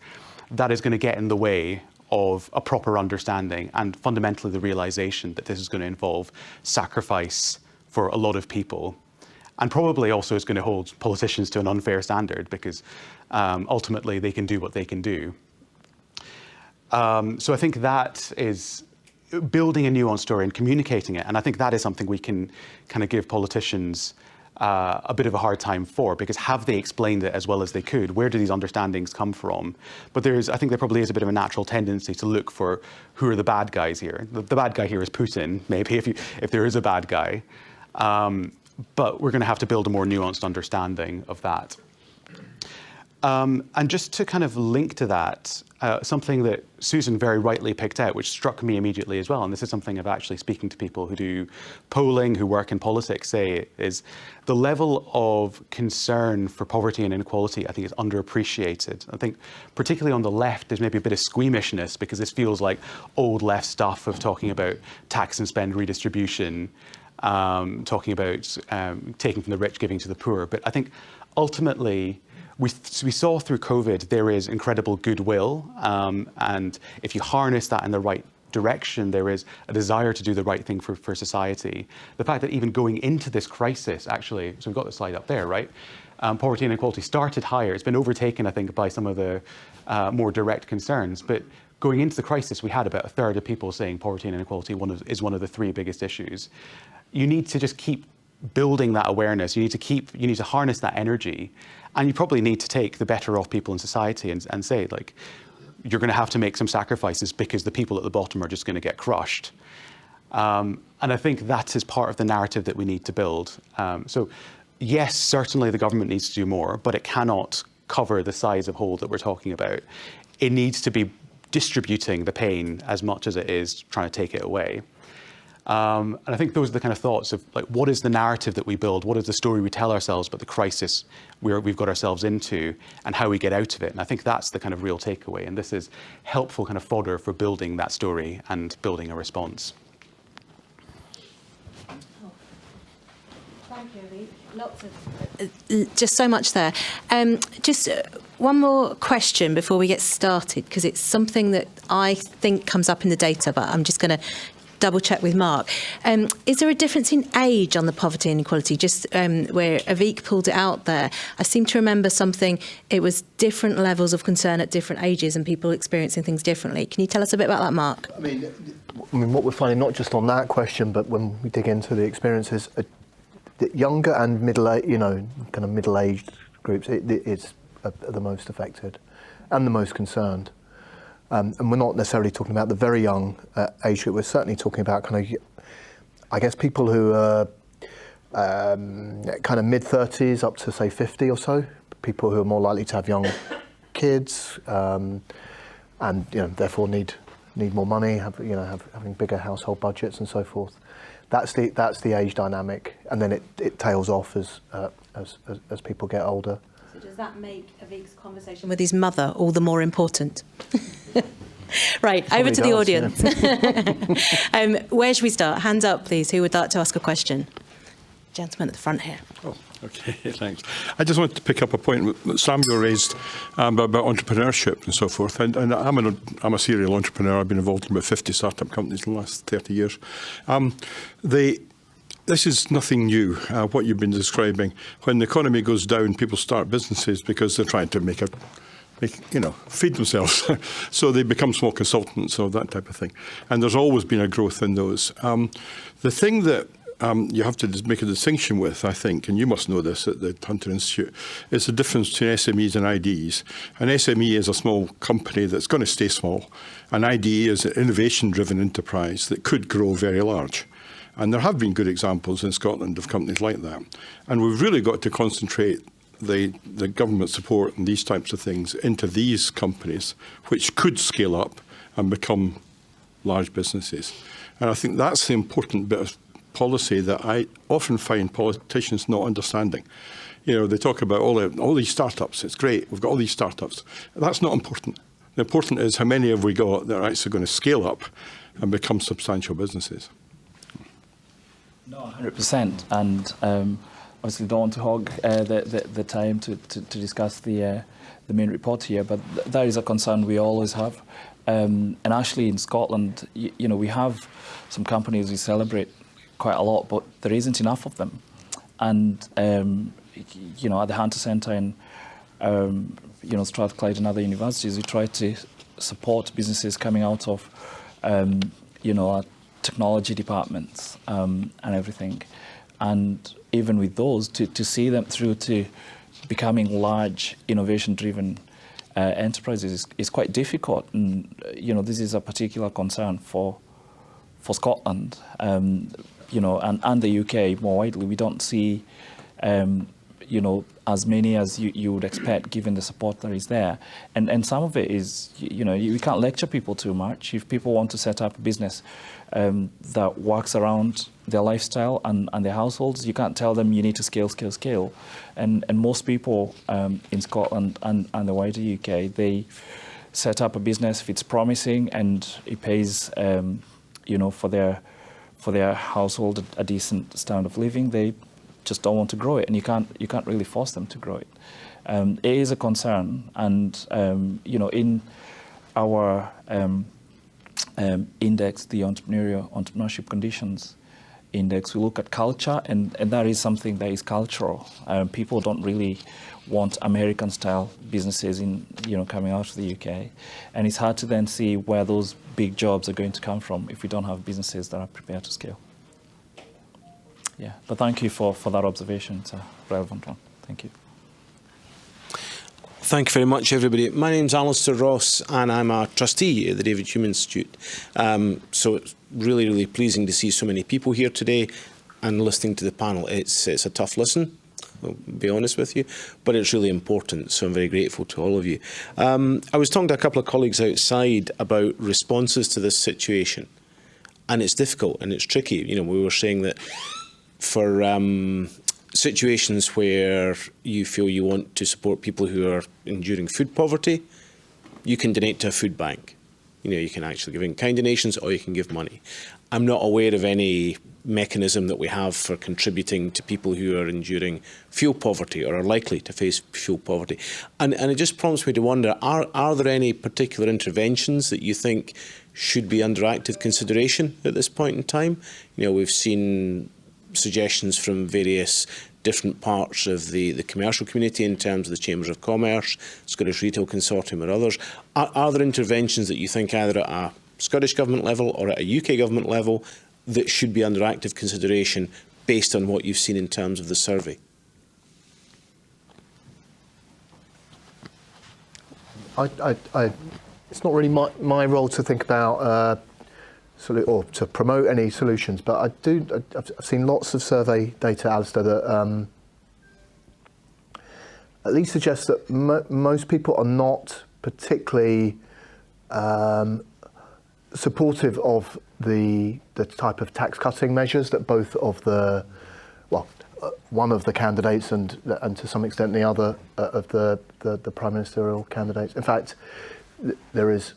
that is going to get in the way of a proper understanding and fundamentally the realization that this is going to involve sacrifice for a lot of people, and probably also is going to hold politicians to an unfair standard because ultimately they can do what they can do. So I think that is building a nuanced story and communicating it. And I think that is something we can kind of give politicians a bit of a hard time for, because have they explained it as well as they could? Where do these understandings come from? But I think there probably is a bit of a natural tendency to look for who are the bad guys here. The bad guy here is Putin, maybe, if there is a bad guy. But we're going to have to build a more nuanced understanding of that. And just to kind of link to that, something that Susan very rightly picked out, which struck me immediately as well, and this is something I've actually speaking to people who do polling, who work in politics, say, is the level of concern for poverty and inequality, I think, is underappreciated. I think particularly on the left, there's maybe a bit of squeamishness because this feels like old left stuff of talking about tax and spend redistribution, talking about taking from the rich, giving to the poor. But I think ultimately, we saw through COVID there is incredible goodwill, and if you harness that in the right direction, there is a desire to do the right thing for society. The fact that even going into this crisis, actually, so we've got the slide up there, right? Poverty and inequality started higher. It's been overtaken, I think, by some of the more direct concerns. But going into the crisis, we had about a third of people saying poverty and inequality is one of the three biggest issues. You need to just keep building that awareness. You need to harness that energy. And you probably need to take the better off people in society and say, like, you're going to have to make some sacrifices because the people at the bottom are just going to get crushed. And I think that is part of the narrative that we need to build. So yes, certainly the government needs to do more, but it cannot cover the size of hole that we're talking about. It needs to be distributing the pain as much as it is trying to take it away. And I think those are the kind of thoughts of, like, what is the narrative that we build? What is the story we tell ourselves about the crisis we've got ourselves into and how we get out of it? And I think that's the kind of real takeaway. And this is helpful kind of fodder for building that story and building a response. Thank you, Aveek. Lots of... Just so much there. Just one more question before we get started, because it's something that I think comes up in the data, but I'm just going to double check with Mark. Is there a difference in age on the poverty and inequality? Just where Aveek pulled it out there, I seem to remember something, it was different levels of concern at different ages and people experiencing things differently. Can you tell us a bit about that, Mark? I mean, what we're finding, not just on that question, but when we dig into the experiences, the younger and kind of middle-aged groups, it's the most affected and the most concerned. And we're not necessarily talking about the very young age group. We're certainly talking about kind of, I guess, people who are kind of mid-30s up to, say, 50 or so. People who are more likely to have young kids and, therefore need more money, having bigger household budgets and so forth. That's the age dynamic, and then it tails off as people get older. So does that make Aveek's conversation with his mother all the more important? Right, over to the audience. Yeah. Where should we start? Hands up, please. Who would like to ask a question? Gentleman at the front here. Oh, okay, thanks. I just wanted to pick up a point that Samuel raised about entrepreneurship and so forth. And I'm a serial entrepreneur. I've been involved in about 50 startup companies in the last 30 years. This is nothing new, what you've been describing. When the economy goes down, people start businesses because they're trying to feed themselves. So they become small consultants or that type of thing. And there's always been a growth in those. The thing that you have to make a distinction with, I think, and you must know this at the Hunter Institute, is the difference between SMEs and IDs. An SME is a small company that's going to stay small. An IDE is an innovation-driven enterprise that could grow very large. And there have been good examples in Scotland of companies like that. And we've really got to concentrate the government support and these types of things into these companies, which could scale up and become large businesses. And I think that's the important bit of policy that I often find politicians not understanding. They talk about all these startups. It's great, we've got all these startups. That's not important. The important is how many have we got that are actually going to scale up and become substantial businesses. No, 100%. And obviously don't want to hog the time to discuss the main report here, but that is a concern we always have. And actually in Scotland, we have some companies we celebrate quite a lot, but there isn't enough of them. And at the Hunter Centre in Strathclyde and other universities, we try to support businesses coming out of our technology departments and everything. And even with those, to see them through to becoming large, innovation-driven enterprises is quite difficult. And, this is a particular concern for Scotland, and the UK more widely. We don't see, as many as you would expect given the support that is there. And some of it is, we can't lecture people too much. If people want to set up a business that works around their lifestyle and their households, you can't tell them you need to scale. And most people in Scotland and the wider UK, they set up a business if it's promising and it pays, for their household a decent standard of living. They just don't want to grow it, and you can't really force them to grow it. It is a concern, and in our index, the entrepreneurship conditions index, we look at culture, and that is something that is cultural. People don't really want American-style businesses coming out of the UK, and it's hard to then see where those big jobs are going to come from if we don't have businesses that are prepared to scale. Yeah, but thank you for that observation. It's a relevant one. Thank you. Thank you very much, everybody. My name's Alistair Ross, and I'm a trustee at the David Hume Institute. So it's really, really pleasing to see so many people here today and listening to the panel. It's a tough listen, I'll be honest with you, but it's really important, so I'm very grateful to all of you. I was talking to a couple of colleagues outside about responses to this situation, and it's difficult and it's tricky. We were saying that for situations where you feel you want to support people who are enduring food poverty, you can donate to a food bank. You can actually give in-kind donations, or you can give money. I'm not aware of any mechanism that we have for contributing to people who are enduring fuel poverty or are likely to face fuel poverty. And it just prompts me to wonder, are there any particular interventions that you think should be under active consideration at this point in time? We've seen suggestions from various different parts of the commercial community in terms of the Chambers of Commerce, Scottish Retail Consortium or others. Are there interventions that you think either at a Scottish Government level or at a UK Government level that should be under active consideration based on what you've seen in terms of the survey? It's not really my role to think about or to promote any solutions, but I've seen lots of survey data, Alistair, that at least suggests that most people are not particularly supportive of the type of tax cutting measures that both of one of the candidates and to some extent the other of the prime ministerial candidates. In fact, there is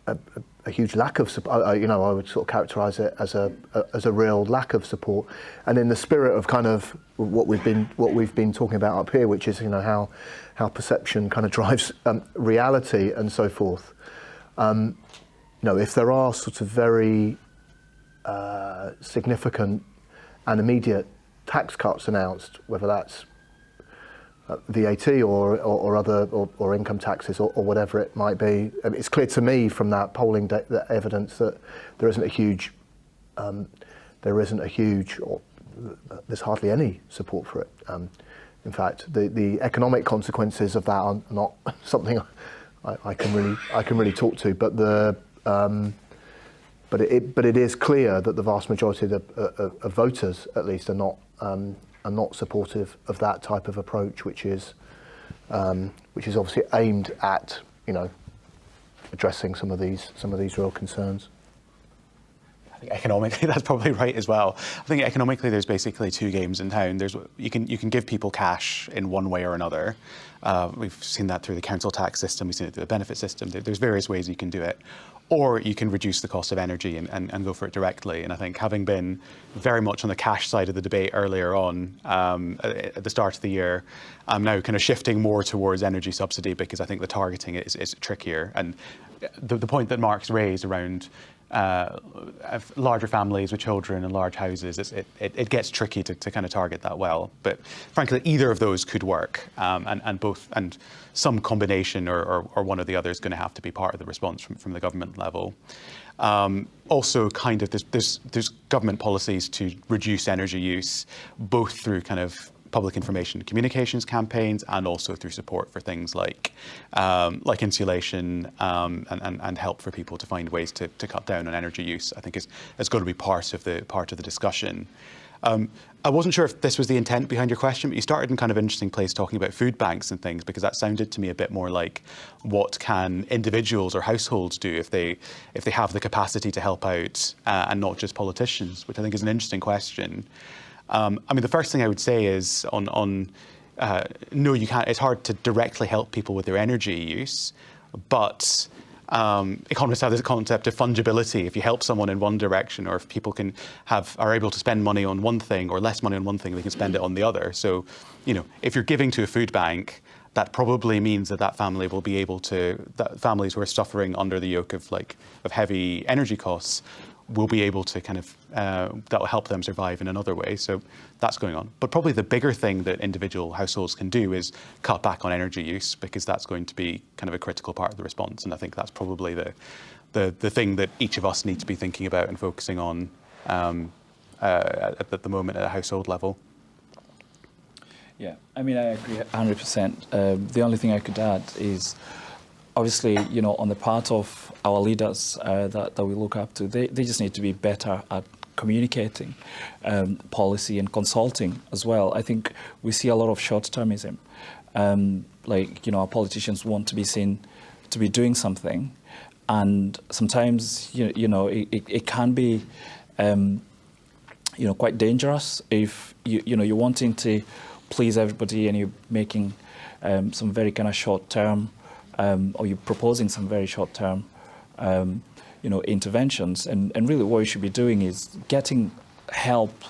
a huge lack of support. I would sort of characterise it as a real lack of support, and in the spirit of kind of what we've been talking about up here, which is how perception kind of drives reality and so forth. If there are sort of very significant and immediate tax cuts announced, whether that's VAT or other or income taxes or whatever it might be, it's clear to me from that polling that evidence that there isn't a huge or there's hardly any support for it. In fact, the economic consequences of that are not something I can really talk to, but it is clear that the vast majority of voters, at least, are not supportive of that type of approach, which is obviously aimed at addressing some of these real concerns. I think economically that's probably right as well. I think economically there's basically two games in town. You can give people cash in one way or another. We've seen that through the council tax system. We've seen it through the benefit system. There's various ways you can do it. Or you can reduce the cost of energy and go for it directly. And I think, having been very much on the cash side of the debate earlier on at the start of the year, I'm now kind of shifting more towards energy subsidy, because I think the targeting is trickier. And the point that Mark's raised around larger families with children and large houses, it gets tricky to kind of target that well. But frankly, either of those could work, and some combination or one or the other is going to have to be part of the response from the government level. Also, kind of there's government policies to reduce energy use, both through kind of public information and communications campaigns, and also through support for things like insulation and help for people to find ways to cut down on energy use. I think is going to be part of the discussion. I wasn't sure if this was the intent behind your question, but you started in kind of an interesting place talking about food banks and things, because that sounded to me a bit more like what can individuals or households do if they have the capacity to help out, and not just politicians, which I think is an interesting question. I mean, the first thing I would say is no, you can't. It's hard to directly help people with their energy use, but economists have this concept of fungibility. If you help someone in one direction, or if people are able to spend money on one thing or less money on one thing, they can spend it on the other. So, if you're giving to a food bank, that probably means that family will be able to, that families who are suffering under the yoke of heavy energy costs will be able to kind of, that will help them survive in another way. So that's going on. But probably the bigger thing that individual households can do is cut back on energy use, because that's going to be kind of a critical part of the response. And I think that's probably the thing that each of us need to be thinking about and focusing on at the moment at a household level. Yeah, I mean, I agree 100%. The only thing I could add is, obviously, on the part of our leaders that we look up to, they just need to be better at communicating policy and consulting as well. I think we see a lot of short-termism. Our politicians want to be seen to be doing something, and sometimes, it can be, quite dangerous if you're wanting to please everybody and you're making some very kind of short-term, or you're proposing some very short-term, interventions. And really what you should be doing is getting help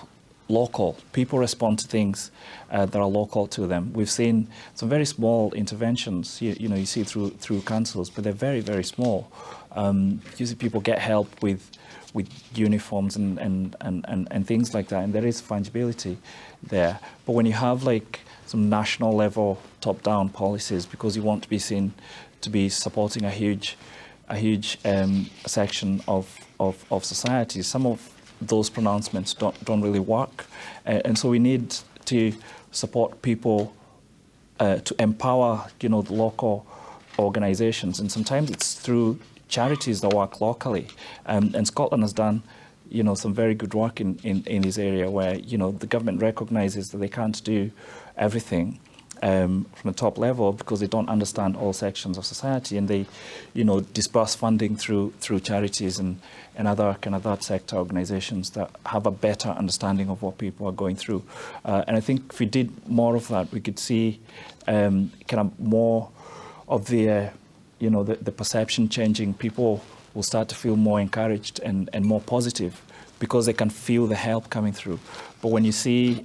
local. People respond to things that are local to them. We've seen some very small interventions, you see through councils, but they're very, very small. Usually people get help with uniforms and things like that, and there is fungibility there. But when you have some national level top-down policies, because you want to be seen to be supporting a huge section of society, some of those pronouncements don't really work, and so we need to support people to empower the local organisations, and sometimes it's through charities that work locally, and Scotland has done some very good work in this area, where the government recognises that they can't do everything from the top level because they don't understand all sections of society, and they disperse funding through charities and other kind of that sector organisations that have a better understanding of what people are going through. And I think if we did more of that, we could see kind of more of the the perception changing. People will start to feel more encouraged and more positive because they can feel the help coming through. But when you see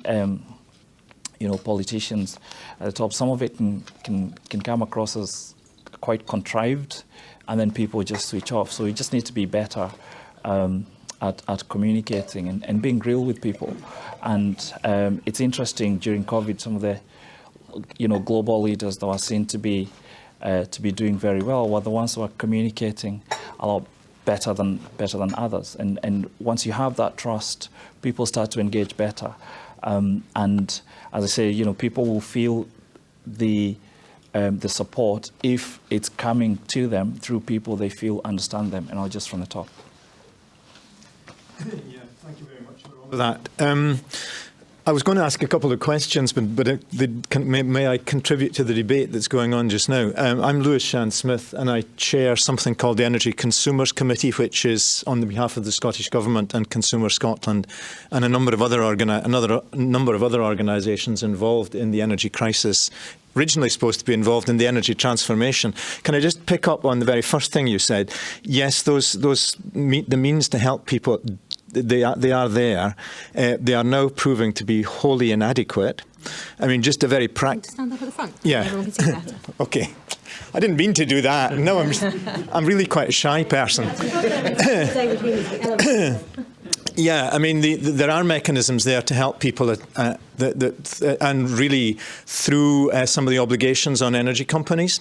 politicians at the top, some of it can come across as quite contrived, and then people just switch off. So you just need to be better at communicating and being real with people. And it's interesting, during COVID, some of the global leaders that were seen to be doing very well were the ones who are communicating a lot better than others. And once you have that trust, people start to engage better. And as I say, people will feel the support if it's coming to them through people they feel understand them, and not just from the top. Yeah, thank you very much for all of that. I was going to ask a couple of questions, but may I contribute to the debate that's going on just now? I'm Lewis Shan-Smith, and I chair something called the Energy Consumers Committee, which is on behalf of the Scottish Government and Consumer Scotland and a number of other organisations involved in the energy crisis, originally supposed to be involved in the energy transformation. Can I just pick up on the very first thing you said? Yes, the means to help people they are there. They are now proving to be wholly inadequate. I mean, just a very practical... Stand up at the front. Yeah. Everyone can see better. Okay. I didn't mean to do that. No, I'm really quite a shy person. David Hume is the elevator. Yeah, I mean, there are mechanisms there to help people and really through some of the obligations on energy companies.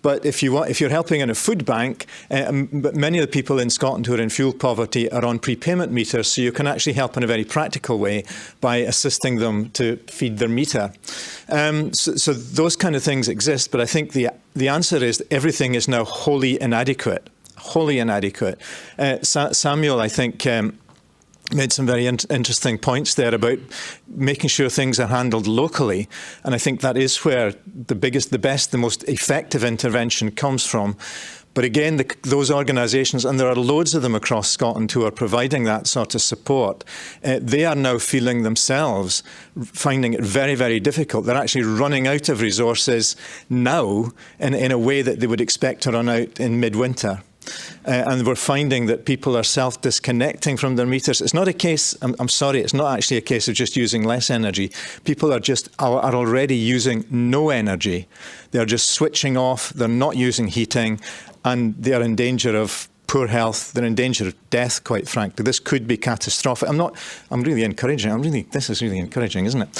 But if you're helping in a food bank, many of the people in Scotland who are in fuel poverty are on prepayment meters, so you can actually help in a very practical way by assisting them to feed their meter. So those kind of things exist, but I think the answer is that everything is now wholly inadequate. Wholly inadequate. Samuel, I think, made some very interesting points there about making sure things are handled locally. And I think that is where the biggest, the best, the most effective intervention comes from. But again, those organisations, and there are loads of them across Scotland who are providing that sort of support, they are now feeling themselves, finding it very, very difficult. They're actually running out of resources now in a way that they would expect to run out in midwinter. And we're finding that people are self-disconnecting from their meters. It's not a case, I'm sorry, it's not actually a case of just using less energy. People are already using no energy. They're just switching off, they're not using heating, and they are in danger of poor health, they're in danger of death, quite frankly. This could be catastrophic. I'm really encouraging. This is really encouraging, isn't it?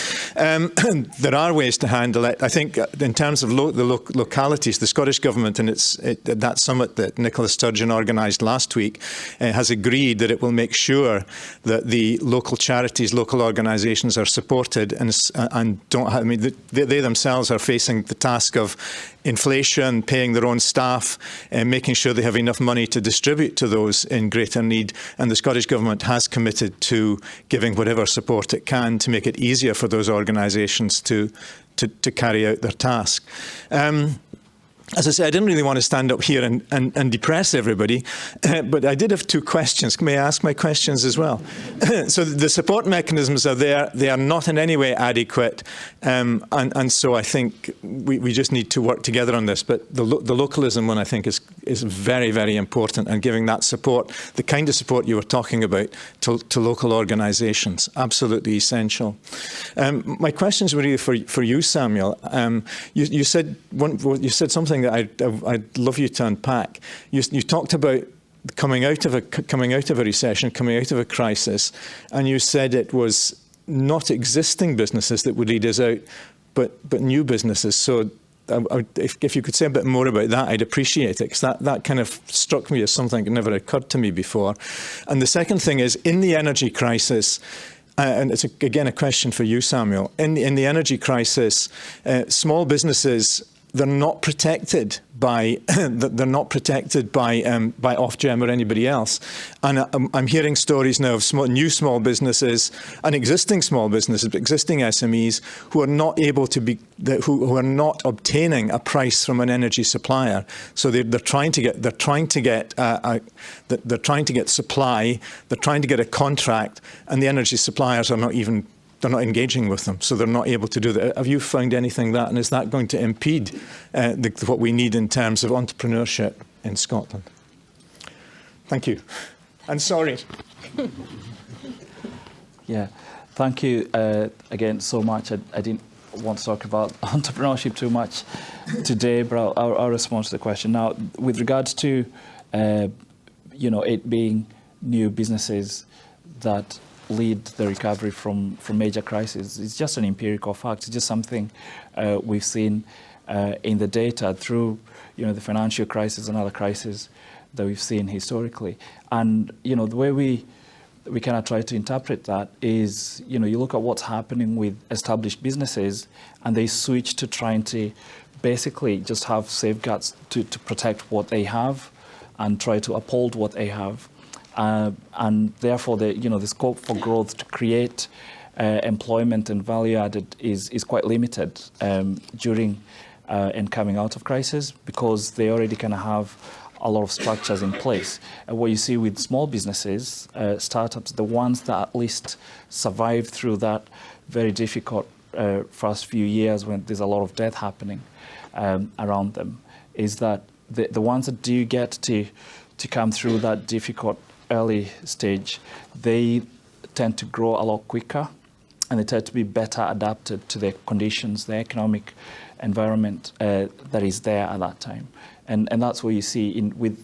There are ways to handle it. I think in terms of the localities, the Scottish Government, and that summit that Nicola Sturgeon organised last week, has agreed that it will make sure that the local charities, local organisations are supported and don't have, I mean, they themselves are facing the task of inflation, paying their own staff, and making sure they have enough money to distribute to those in greater need. And the Scottish Government has committed to giving whatever support it can to make it easier for those organisations to carry out their task. As I said, I didn't really want to stand up here and depress everybody, but I did have two questions. May I ask my questions as well? So the support mechanisms are there. They are not in any way adequate. And so I think we just need to work together on this. But the localism one, I think, is very, very important, and giving that support, the kind of support you were talking about, to local organisations, absolutely essential. My questions were really for you, Samuel. You said something that I'd love you to unpack. You talked about coming out of a recession, coming out of a crisis, and you said it was not existing businesses that would lead us out, but new businesses. So if you could say a bit more about that, I'd appreciate it, because that kind of struck me as something that never occurred to me before. And the second thing is, in the energy crisis, and it's again a question for you, Samuel. In the energy crisis, small businesses, they're not protected by Ofgem or anybody else, and I'm hearing stories now of new small businesses and existing small businesses, existing SMEs, who are not able to be, who are not obtaining a price from an energy supplier. So they're trying to get supply, they're trying to get a contract, and the energy suppliers are not even. They're not engaging with them, so they're not able to do that. Have you found anything and is that going to impede what we need in terms of entrepreneurship in Scotland? Thank you. And sorry. Yeah, thank you again so much. I didn't want to talk about entrepreneurship too much today, but I'll respond to the question. Now, with regards to it being new businesses that lead the recovery from major crises, it's just an empirical fact. It's just something we've seen in the data through the financial crisis and other crises that we've seen historically. And the way we kind of try to interpret that is, you look at what's happening with established businesses, and they switch to trying to basically just have safeguards to protect what they have and try to uphold what they have. And therefore, the scope for growth to create employment and value added is quite limited during and coming out of crisis, because they already kind of have a lot of structures in place. And what you see with small businesses, startups, the ones that at least survive through that very difficult first few years when there's a lot of death happening around them, is that the ones that do get to come through that difficult early stage, they tend to grow a lot quicker, and they tend to be better adapted to the conditions, the economic environment that is there at that time. And that's what you see with,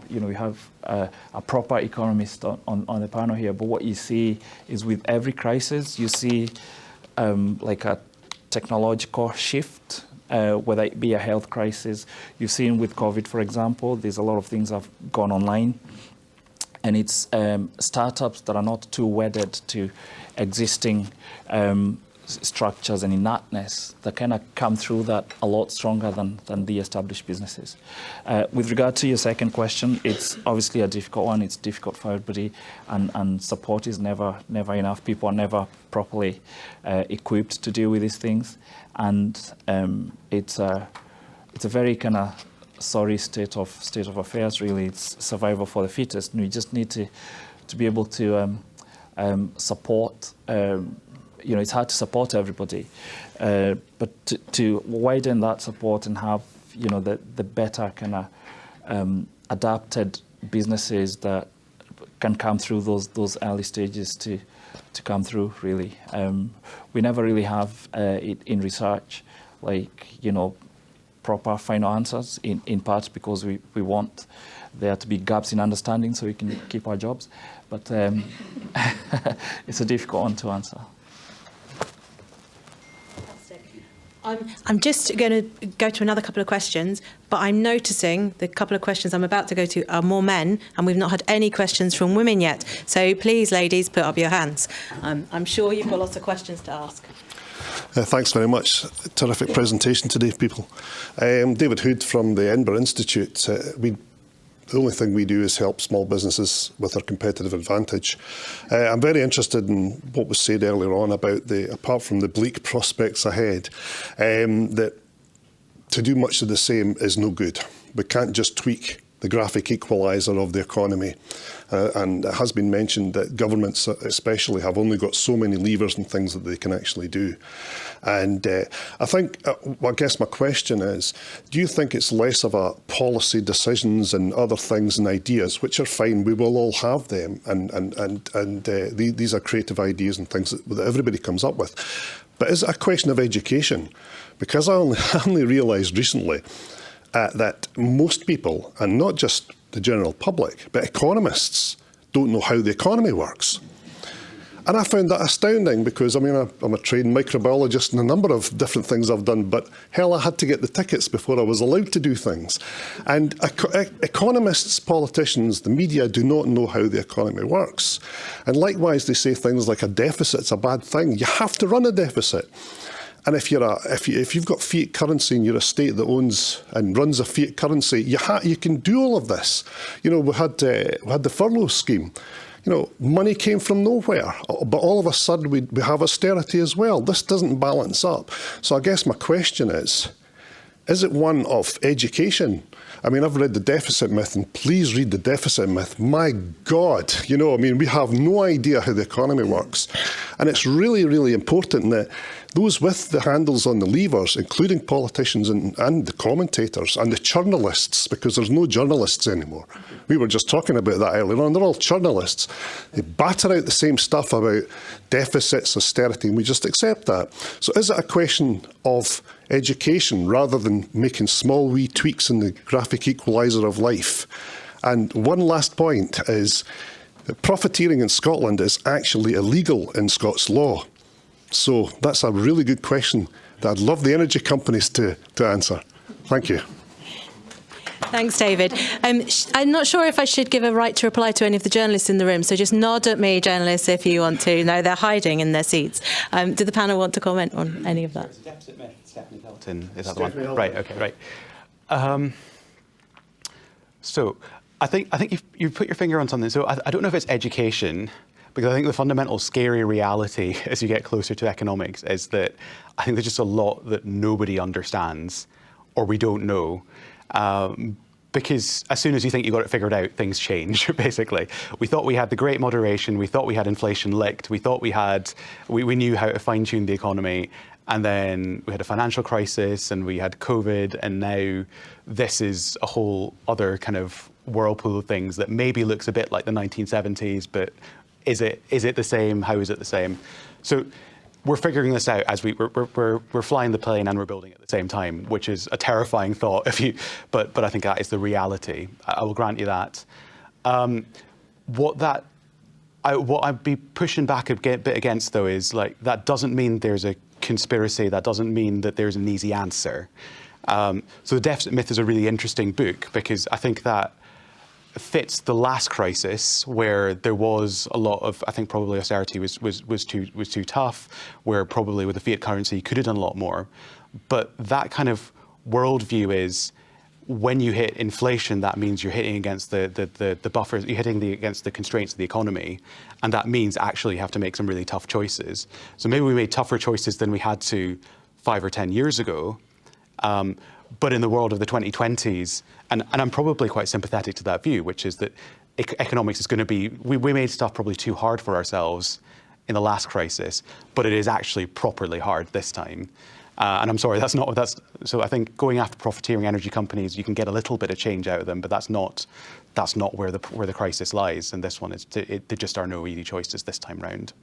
we have a proper economist on the panel here, but what you see is with every crisis, you see like a technological shift, whether it be a health crisis. You've seen with COVID, for example, there's a lot of things have gone online. And it's startups that are not too wedded to existing structures and inertness that kind of come through that a lot stronger than the established businesses. With regard to your second question, it's obviously a difficult one. It's difficult for everybody, and support is never enough. People are never properly equipped to deal with these things, and it's a very kind of sorry state of affairs. Really, it's survival for the fittest, and we just need to be able to support. It's hard to support everybody, but to widen that support and have the better kind of adapted businesses that can come through those early stages to come through. Really, we never really have it in research, like proper final answers, in part because we want there to be gaps in understanding so we can keep our jobs, but it's a difficult one to answer. I'm just going to go to another couple of questions, but I'm noticing the couple of questions I'm about to go to are more men, and we've not had any questions from women yet. So please, ladies, put up your hands. I'm sure you've got lots of questions to ask. Thanks very much. Terrific presentation today, people. David Hood from the Edinburgh Institute. The only thing we do is help small businesses with their competitive advantage. I'm very interested in what was said earlier on about apart from the bleak prospects ahead, that to do much of the same is no good. We can't just tweak the graphic equaliser of the economy. And it has been mentioned that governments especially have only got so many levers and things that they can actually do. And I think, I guess my question is, do you think it's less of a policy decisions and other things and ideas, which are fine, we will all have them, and these are creative ideas and things that everybody comes up with. But is it a question of education? Because I only realised recently that most people, and not just the general public, but economists, don't know how the economy works. And I found that astounding because, I'm a trained microbiologist and a number of different things I've done, but hell, I had to get the tickets before I was allowed to do things. And economists, politicians, the media do not know how the economy works. And likewise, they say things like a deficit's a bad thing. You have to run a deficit. And if you've got fiat currency and you're a state that owns and runs a fiat currency, you can do all of this. We had the furlough scheme. Money came from nowhere, but all of a sudden we have austerity as well. This doesn't balance up. So I guess my question is it one of education? I've read the deficit myth, and please read the deficit myth. My God, we have no idea how the economy works. And it's really, really important that those with the handles on the levers, including politicians and the commentators and the journalists, because there's no journalists anymore. We were just talking about that earlier on. They're all journalists. They batter out the same stuff about deficits, austerity, and we just accept that. So is it a question of education rather than making small wee tweaks in the graphic equaliser of life? And one last point is that profiteering in Scotland is actually illegal in Scots law. So that's a really good question that I'd love the energy companies to answer. Thank you. Thanks, David. I'm not sure if I should give a right to reply to any of the journalists in the room, so just nod at me, journalists, if you want to. No, they're hiding in their seats. Do the panel want to comment on any of that? Is that the one? Right, okay, right. So I think you've put your finger on something. So I don't know if it's education, because I think the fundamental scary reality as you get closer to economics is that I think there's just a lot that nobody understands or we don't know. Because as soon as you think you got it figured out, things change, basically. We thought we had the great moderation, we thought we had inflation licked, we thought we knew how to fine-tune the economy, and then we had a financial crisis and we had COVID, and now this is a whole other kind of whirlpool of things that maybe looks a bit like the 1970s, but is it the same? How is it the same? So we're figuring this out as we're flying the plane and we're building it at the same time, which is a terrifying thought. But I think that is the reality. I will grant you that. What I'd be pushing back a bit against, though, is like that doesn't mean there's a conspiracy. That doesn't mean that there's an easy answer. So the deficit myth is a really interesting book because I think that fits the last crisis where there was a lot of, I think probably austerity was too tough, where probably with the fiat currency you could have done a lot more. But that kind of worldview is when you hit inflation, that means you're hitting against the buffers, you're hitting against the constraints of the economy. And that means actually you have to make some really tough choices. So maybe we made tougher choices than we had to 5 or 10 years ago. But in the world of the 2020s, and I'm probably quite sympathetic to that view, which is that economics is going to be, we made stuff probably too hard for ourselves in the last crisis, but it is actually properly hard this time. And I'm sorry, so I think going after profiteering energy companies, you can get a little bit of change out of them, but that's not where the crisis lies. And this one is, there just are no easy choices this time round.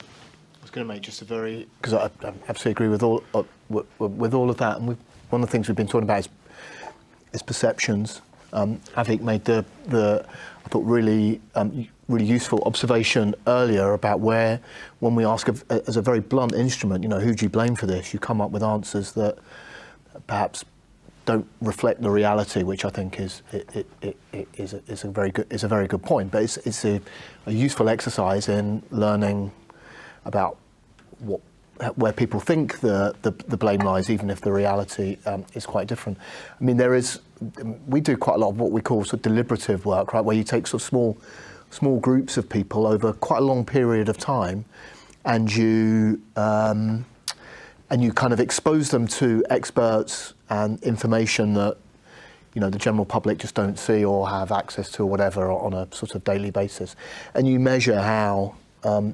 I was going to make just a very, because I absolutely agree with all of that, and one of the things we've been talking about is perceptions. Aveek made the I thought really useful observation earlier about where, when we ask as a very blunt instrument, who do you blame for this? You come up with answers that perhaps don't reflect the reality, which I think is a very good point. But it's a useful exercise in learning about where people think the blame lies, even if the reality is quite different. I mean, we do quite a lot of what we call sort of deliberative work, right, where you take sort of small groups of people over quite a long period of time, and you kind of expose them to experts and information that the general public just don't see or have access to or whatever on a sort of daily basis, and you measure how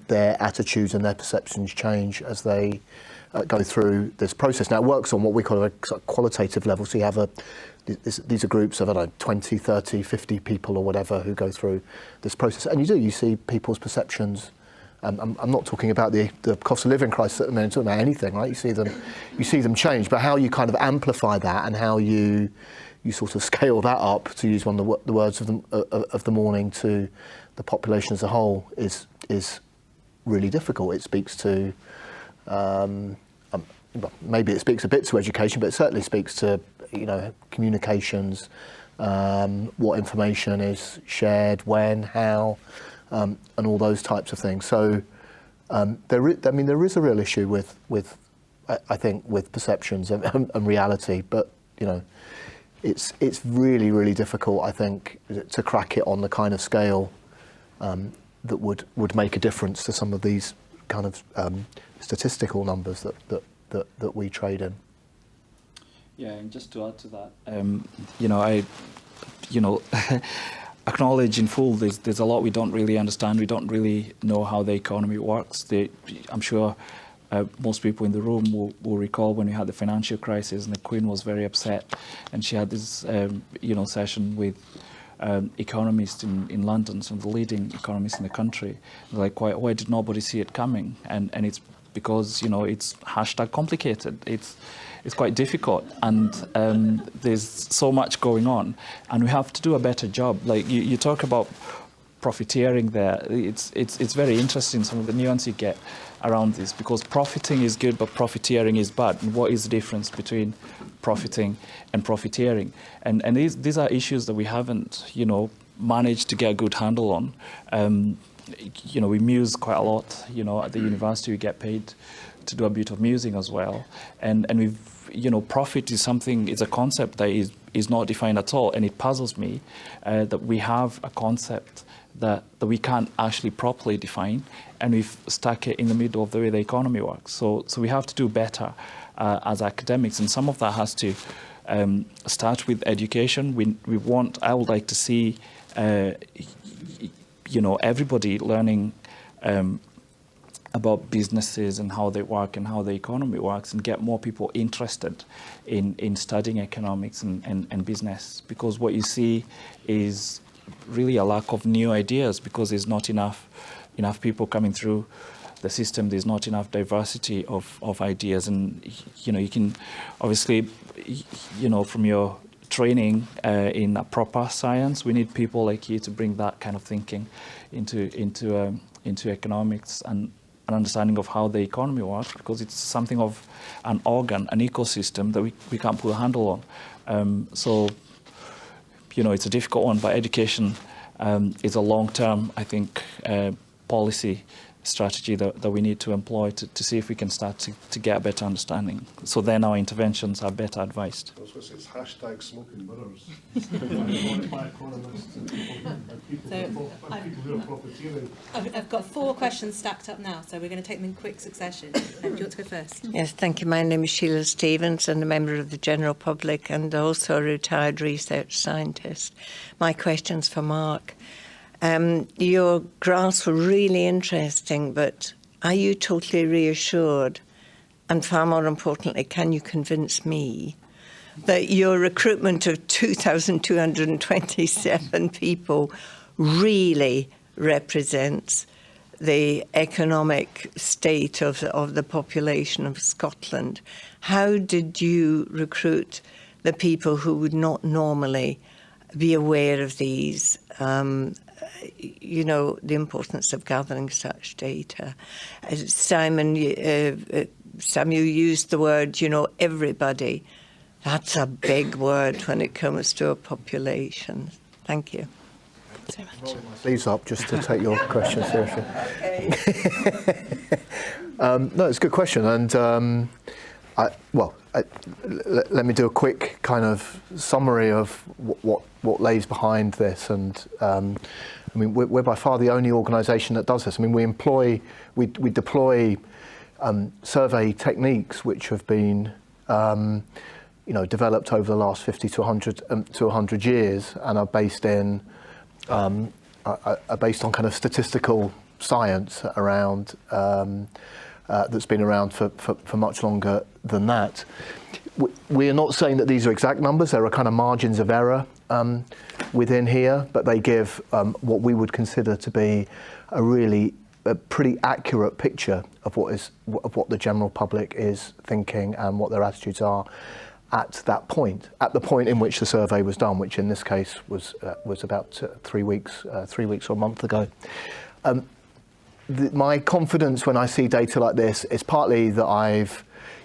their attitudes and their perceptions change as they go through this process. Now, it works on what we call a qualitative level. So you have these are groups of, 20, 30, 50 people or whatever who go through this process. And you see people's perceptions. I'm not talking about the cost of living crisis at the moment, I'm talking about anything, right? You see them change, but how you kind of amplify that and how you sort of scale that up, to use one of the words of the morning, to the population as a whole is really difficult. It speaks to, maybe it speaks a bit to education, but it certainly speaks to, communications, what information is shared, when, how, and all those types of things. So there is a real issue with I think, with perceptions and reality, but it's really, really difficult, I think, to crack it on the kind of scale that would make a difference to some of these kind of statistical numbers that we trade in. Yeah, and just to add to that, I acknowledge in full there's a lot we don't really understand. We don't really know how the economy works. I'm sure most people in the room will recall when we had the financial crisis and the Queen was very upset, and she had this session with economists in London, some of the leading economists in the country. They're like, why did nobody see it coming? And it's because it's #complicated. It's quite difficult, and there's so much going on, and we have to do a better job. Like you talk about profiteering there. It's very interesting, some of the nuance you get around this, because profiting is good, but profiteering is bad. And what is the difference between profiting and profiteering? And these are issues that we haven't, managed to get a good handle on. We muse quite a lot. At the university we get paid to do a bit of musing as well. And we've, profit is something, it's a concept that is not defined at all. And it puzzles me that we have a concept that we can't actually properly define, and we've stuck it in the middle of the way the economy works. So we have to do better as academics, and some of that has to start with education. I would like to see, everybody learning about businesses and how they work and how the economy works, and get more people interested in studying economics and business, because what you see is really a lack of new ideas, because there's not enough people coming through the system. There's not enough diversity of ideas, and you can obviously, from your training in a proper science, we need people like you to bring that kind of thinking into economics and an understanding of how the economy works, because it's something of an organ, an ecosystem that we can't put a handle on. So it's a difficult one, but education is a long-term, I think, policy strategy that we need to employ to see if we can start to get a better understanding. So then our interventions are better advised. I was going to say it's hashtag smoking mirrors. I've got 4 questions stacked up now, so we're going to take them in quick succession. Do you want to go first? Yes, thank you. My name is Sheila Stevens, and a member of the general public and also a retired research scientist. My question's for Mark. Your graphs were really interesting, but are you totally reassured, and far more importantly, can you convince me that your recruitment of 2,227 people really represents the economic state of the population of Scotland? How did you recruit the people who would not normally be aware of these? The importance of gathering such data. Samuel used the word, everybody. That's a big word when it comes to a population. Thank you. So much. Sleeves up just to take your question seriously. No, it's a good question, and let me do a quick kind of summary of what lays behind this. And we're by far the only organisation that does this. We deploy survey techniques which have been developed over the last 50 to 100 years, and are based on kind of statistical science around that's been around for much longer than that. We are not saying that these are exact numbers. There are kind of margins of error within here, but they give what we would consider to be a pretty accurate picture of what the general public is thinking and what their attitudes are at the point in which the survey was done, which in this case was about 3 weeks or a month ago. My confidence when I see data like this is partly that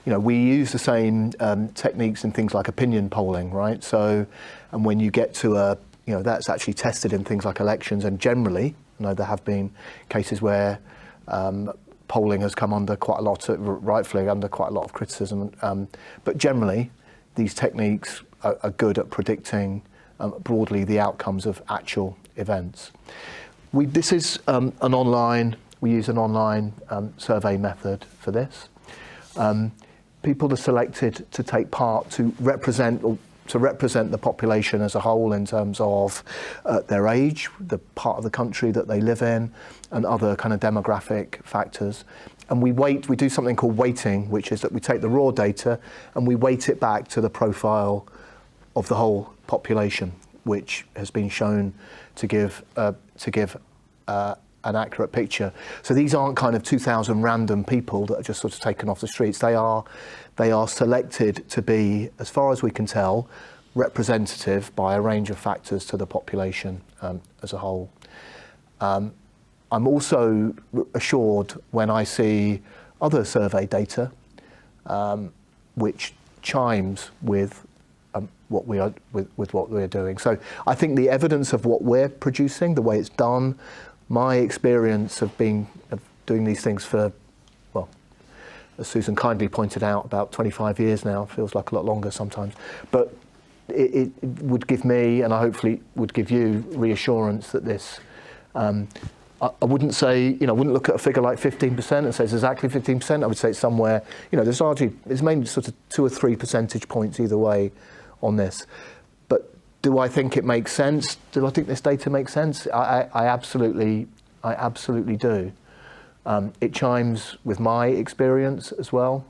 we use the same techniques in things like opinion polling, right? So, and when you get to that's actually tested in things like elections, and generally, there have been cases where polling has come under rightfully under quite a lot of criticism, but generally, these techniques are good at predicting broadly the outcomes of actual events. We use an online survey method for this. People are selected to take part to represent the population as a whole in terms of their age, the part of the country that they live in, and other kind of demographic factors. And we do something called weighting, which is that we take the raw data and we weight it back to the profile of the whole population, which has been shown to give an accurate picture. So these aren't kind of 2,000 random people that are just sort of taken off the streets. They are selected to be, as far as we can tell, representative by a range of factors to the population as a whole. I'm also assured when I see other survey data which chimes with what we are doing. So I think the evidence of what we're producing, the way it's done, my experience of doing these things for, well, as Susan kindly pointed out, about 25 years now, feels like a lot longer sometimes, but it would give me, and I hopefully would give you, reassurance that this, I wouldn't say, I wouldn't look at a figure like 15% and say it's exactly 15%. I would say it's somewhere, there's mainly sort of 2 or 3 percentage points either way on this. But do I think it makes sense? Do I think this data makes sense? I absolutely do. It chimes with my experience as well,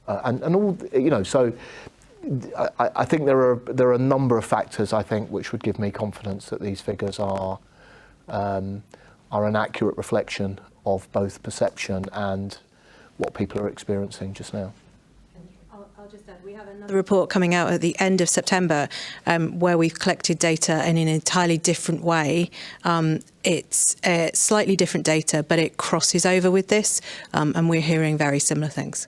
and all, you know. So I think there are a number of factors, I think, which would give me confidence that these figures are an accurate reflection of both perception and what people are experiencing just now. I'll just add, we have another report coming out at the end of September where we've collected data in an entirely different way. It's slightly different data, but it crosses over with this, and we're hearing very similar things.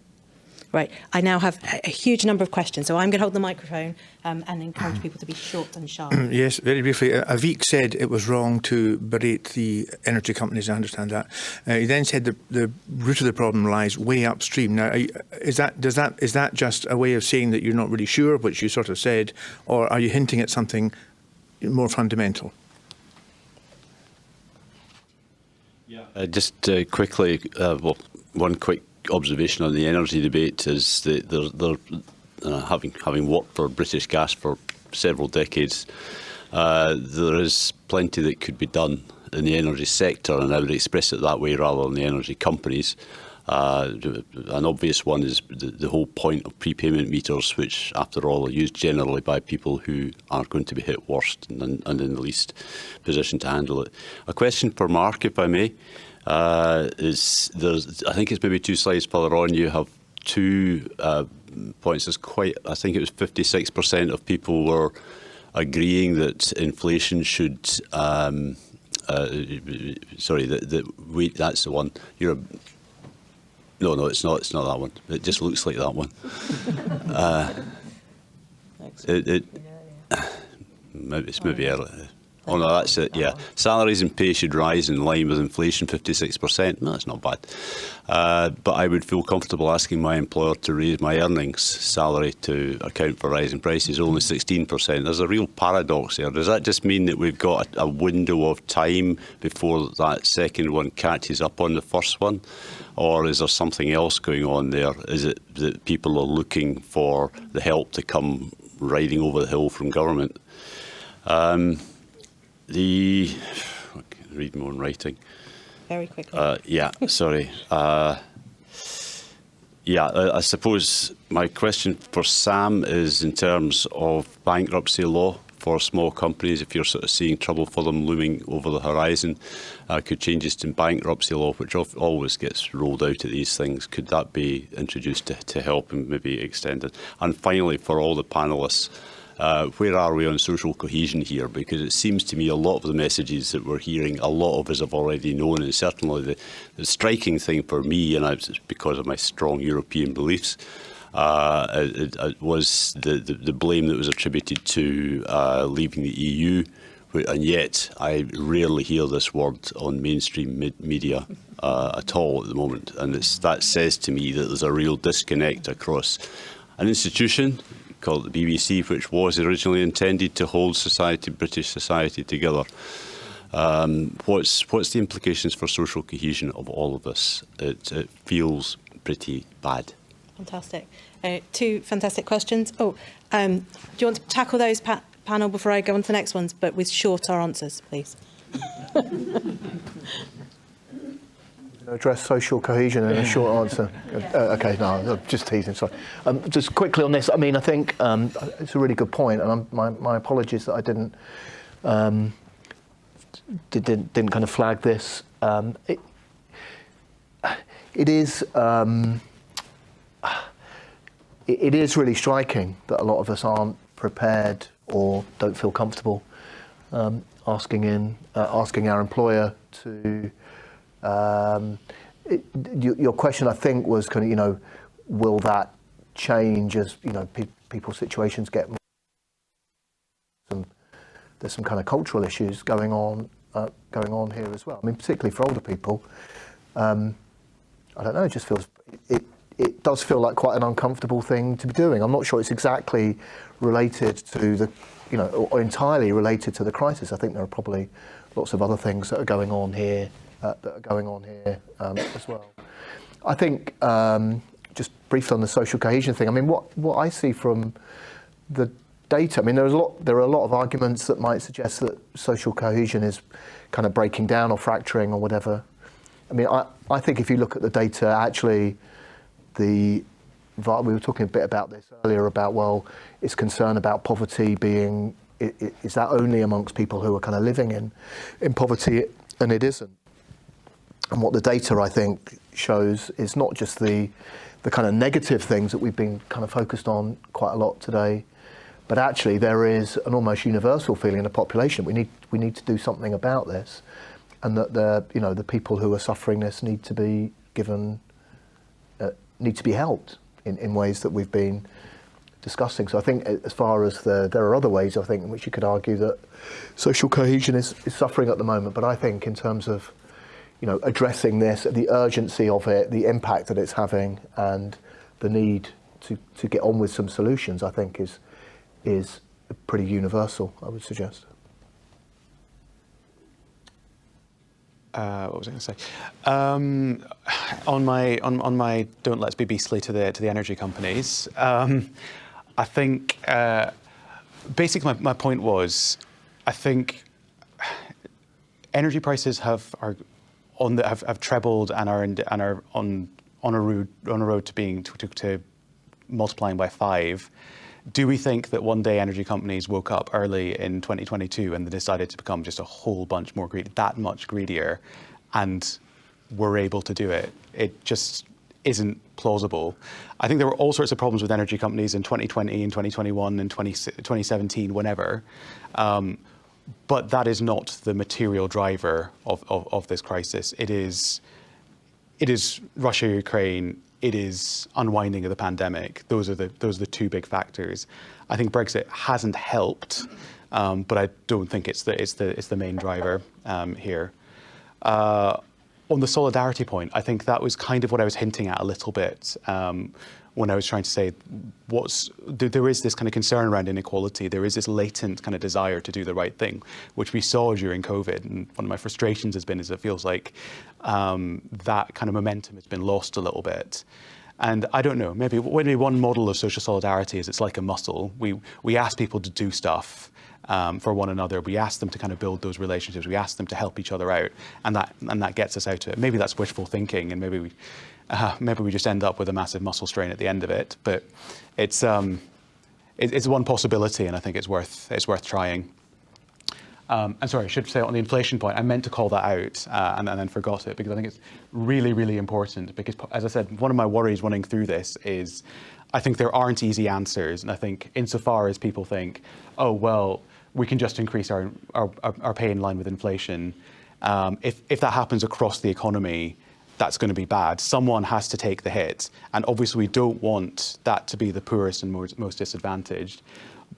Right, I now have a huge number of questions, so I'm going to hold the microphone and encourage people to be short and sharp. Yes, very briefly. Aveek said it was wrong to berate the energy companies, I understand that. He then said the root of the problem lies way upstream. Now, is that just a way of saying that you're not really sure, which you sort of said, or are you hinting at something more fundamental? Yeah. Just quickly, well, one quick observation on the energy debate is that having worked for British Gas for several decades, there is plenty that could be done in the energy sector, and I would express it that way rather than the energy companies. An obvious one is the whole point of prepayment meters, which, after all, are used generally by people who are going to be hit worst and in the least position to handle it. A question for Mark, if I may. I think it's maybe 2 slides further on, you have 2 points. I think it was 56% of people were agreeing that inflation should, that's the one. No, it's not that one. It just looks like that one. It's maybe early. Oh no, that's it, yeah. Salaries and pay should rise in line with inflation, 56%. No, that's not bad. But I would feel comfortable asking my employer to raise my earnings salary to account for rising prices, only 16%. There's a real paradox there. Does that just mean that we've got a window of time before that second one catches up on the first one? Or is there something else going on there? Is it that people are looking for the help to come riding over the hill from government? I can read my own writing. Very quickly. Sorry. I suppose my question for Sam is in terms of bankruptcy law for small companies. If you're sort of seeing trouble for them looming over the horizon, could changes to bankruptcy law, which always gets rolled out at these things, could that be introduced to help and maybe extended? And finally, for all the panellists, where are we on social cohesion here? Because it seems to me a lot of the messages that we're hearing, a lot of us have already known, and certainly the striking thing for me, and it's because of my strong European beliefs, it was the blame that was attributed to leaving the EU, and yet I rarely hear this word on mainstream media at all at the moment, and that says to me that there's a real disconnect across an institution called the BBC, which was originally intended to hold British society together. What's the implications for social cohesion of all of this? It feels pretty bad. Fantastic. 2 fantastic questions. Do you want to tackle those, panel, before I go on to the next ones, but with shorter answers, please? Address social cohesion in a short answer. Okay, no, I'm just teasing, sorry. Just quickly on this, I mean, I think it's a really good point, and my apologies that I didn't kind of flag this. It is really striking that a lot of us aren't prepared or don't feel comfortable asking our employer to. Your question, I think, was kind of, will that change as people's situations get more? There's some kind of cultural issues going on here as well. I mean, particularly for older people. I don't know. It just feels it does feel like quite an uncomfortable thing to be doing. I'm not sure it's exactly related to the, or entirely related to the crisis. I think there are probably lots of other things that are going on here. As well. I think just briefly on the social cohesion thing. I mean, what I see from the data. I mean, there are a lot of arguments that might suggest that social cohesion is kind of breaking down or fracturing or whatever. mean, I think if you look at the data, actually, we were talking a bit about this earlier about, well, is concern about poverty being, is that only amongst people who are kind of living in poverty? And it isn't. And what the data, I think, shows is not just the kind of negative things that we've been kind of focused on quite a lot today, but actually there is an almost universal feeling in the population. We need to do something about this, and that the people who are suffering this need to be given, need to be helped in ways that we've been discussing. So I think as far as there are other ways, I think, in which you could argue that social cohesion is suffering at the moment. But I think in terms of addressing this, the urgency of it, the impact that it's having, and the need to get on with some solutions, I think is pretty universal, I would suggest. What was I going to say? On my don't let's be beastly to the energy companies. I think basically my point was, I think energy prices have trebled and are on a road to multiplying by 5. Do we think that one day energy companies woke up early in 2022 and they decided to become just a whole bunch more greedy, that much greedier, and were able to do it? It just isn't plausible. I think there were all sorts of problems with energy companies in 2020 and 2021 and 2017, whenever. But that is not the material driver of this crisis. It is Russia, Ukraine. It is unwinding of the pandemic. Those are the two big factors. I think Brexit hasn't helped, but I don't think it's the main driver here. On the solidarity point, I think that was kind of what I was hinting at a little bit when I was trying to say there is this kind of concern around inequality. There is this latent kind of desire to do the right thing, which we saw during COVID. And one of my frustrations has been is it feels like that kind of momentum has been lost a little bit. And I don't know, maybe one model of social solidarity is it's like a muscle. We ask people to do stuff for one another. We ask them to kind of build those relationships. We ask them to help each other out, and that gets us out of it. Maybe that's wishful thinking, and maybe we just end up with a massive muscle strain at the end of it. But it's one possibility, and I think it's worth trying. And sorry, I should say on the inflation point, I meant to call that out and then forgot it, because I think it's really, really important. Because, as I said, one of my worries running through this is I think there aren't easy answers. And I think insofar as people think, oh, well, we can just increase our pay in line with inflation, if that happens across the economy, that's going to be bad. Someone has to take the hit. And obviously, we don't want that to be the poorest and most disadvantaged.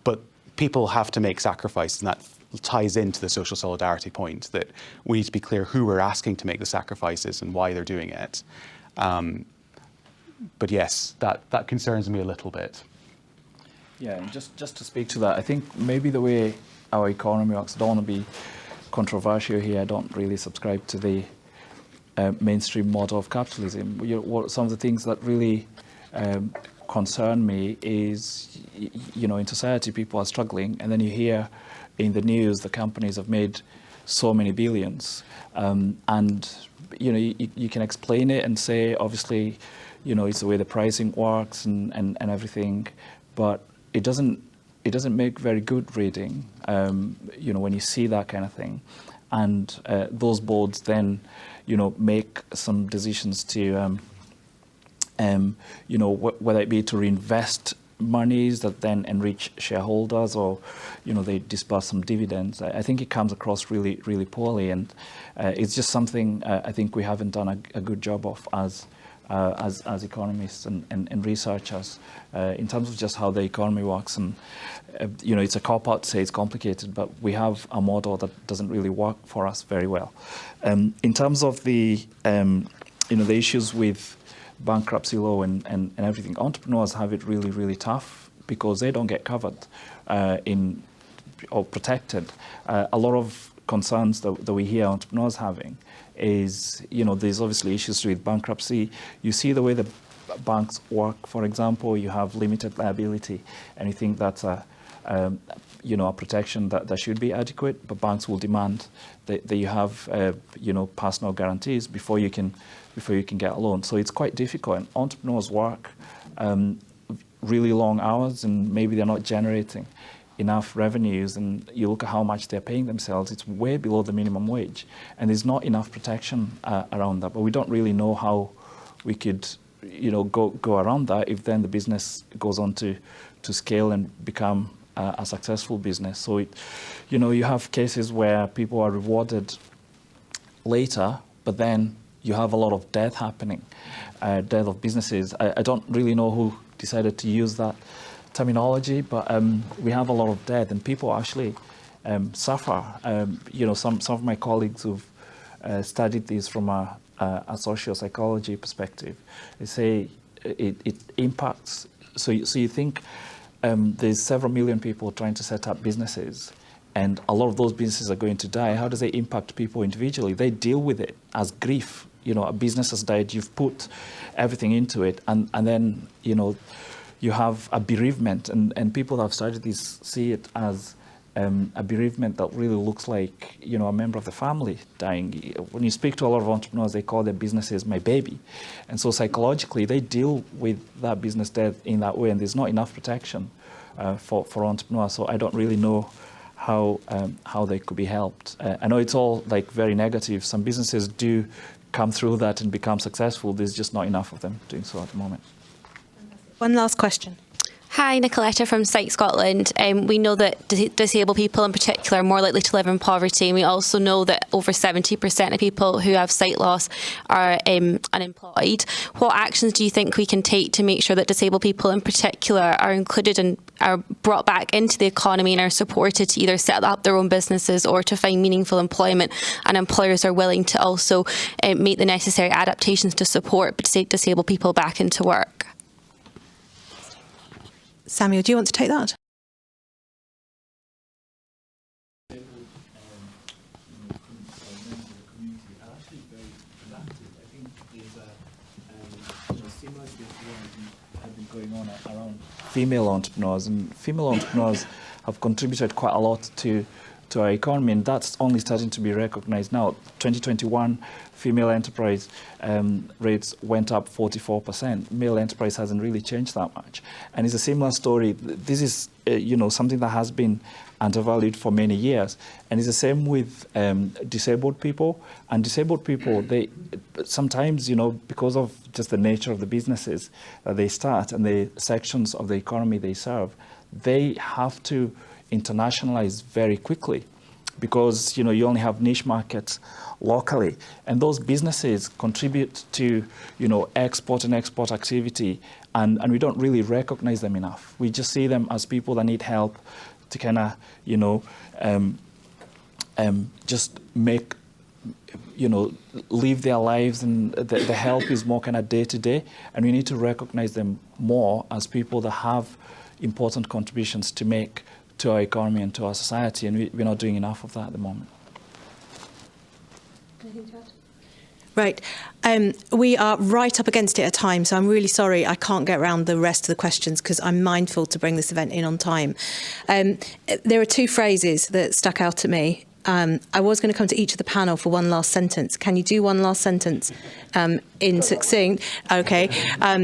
But people have to make sacrifices, and that ties into the social solidarity point, that we need to be clear who we're asking to make the sacrifices and why they're doing it. But yes, that concerns me a little bit. Yeah, and just to speak to that, I think maybe the way our economy works, I don't want to be controversial here, I don't really subscribe to the mainstream model of capitalism. Some of the things that really concern me is, in society people are struggling, and then you hear in the news the companies have made so many billions, and you can explain it and say obviously it's the way the pricing works and everything, but it doesn't make very good reading when you see that kind of thing, and those boards then make some decisions to whether it be to reinvest monies that then enrich shareholders, or they disperse some dividends. I think it comes across really, really poorly, and it's just something I think we haven't done a good job of as economists and researchers in terms of just how the economy works. And it's a cop-out to say it's complicated, but we have a model that doesn't really work for us very well. In terms of the issues with bankruptcy law and everything, entrepreneurs have it really, really tough because they don't get covered or protected. A lot of concerns that we hear entrepreneurs having is, there's obviously issues with bankruptcy. You see the way the banks work, for example, you have limited liability, and you think that's a you know, a protection that should be adequate, but banks will demand that you have, you know, personal guarantees before you can get a loan. So it's quite difficult. And entrepreneurs work really long hours, and maybe they're not generating enough revenues. And you look at how much they're paying themselves; it's way below the minimum wage, and there's not enough protection around that. But we don't really know how we could, you know, go around that if then the business goes on to scale and become a successful business. So, you know, you have cases where people are rewarded later, but then you have a lot of death happening, death of businesses. I don't really know who decided to use that terminology, but we have a lot of death, and people actually suffer. You know, some of my colleagues who've studied this from a social psychology perspective, they say it impacts. So you think there's several million people trying to set up businesses, and a lot of those businesses are going to die. How does it impact people individually? They deal with it as grief. You know, a business has died, you've put everything into it, and then, you know, you have a bereavement, and people that have started this see it as a bereavement that really looks like, you know, a member of the family dying. When you speak to a lot of entrepreneurs, they call their businesses my baby. And so psychologically, they deal with that business death in that way, and there's not enough protection for entrepreneurs. So I don't really know how they could be helped. I know it's all like very negative. Some businesses do come through that and become successful. There's just not enough of them doing so at the moment. One last question. Hi, Nicoletta from Sight Scotland. We know that disabled people in particular are more likely to live in poverty, and we also know that over 70% of people who have sight loss are unemployed. What actions do you think we can take to make sure that disabled people in particular are included and are brought back into the economy and are supported to either set up their own businesses or to find meaningful employment, and employers are willing to also make the necessary adaptations to support disabled people back into work? Samuel, do you want to take that? Going on around female entrepreneurs, and female entrepreneurs have contributed quite a lot to our economy, and that's only starting to be recognized now. 2021 female enterprise rates went up 44%. Male enterprise hasn't really changed that much, and it's a similar story. This is you know, something that has been undervalued for many years, and it's the same with disabled people. And disabled people, they sometimes, you know, because of just the nature of the businesses that they start and the sections of the economy they serve, they have to internationalize very quickly, because, you know, you only have niche markets locally, and those businesses contribute to, you know, export activity, and we don't really recognize them enough. We just see them as people that need help to kind of, you know, just make, you know, live their lives, and the help is more kind of day to day, and we need to recognize them more as people that have important contributions to make to our economy and to our society, and we're not doing enough of that at the moment. Right. We are right up against it at time, so I'm really sorry I can't get around the rest of the questions because I'm mindful to bring this event in on time. There are two phrases that stuck out at me. I was going to come to each of the panel for one last sentence. Can you do one last sentence in succinct? Okay,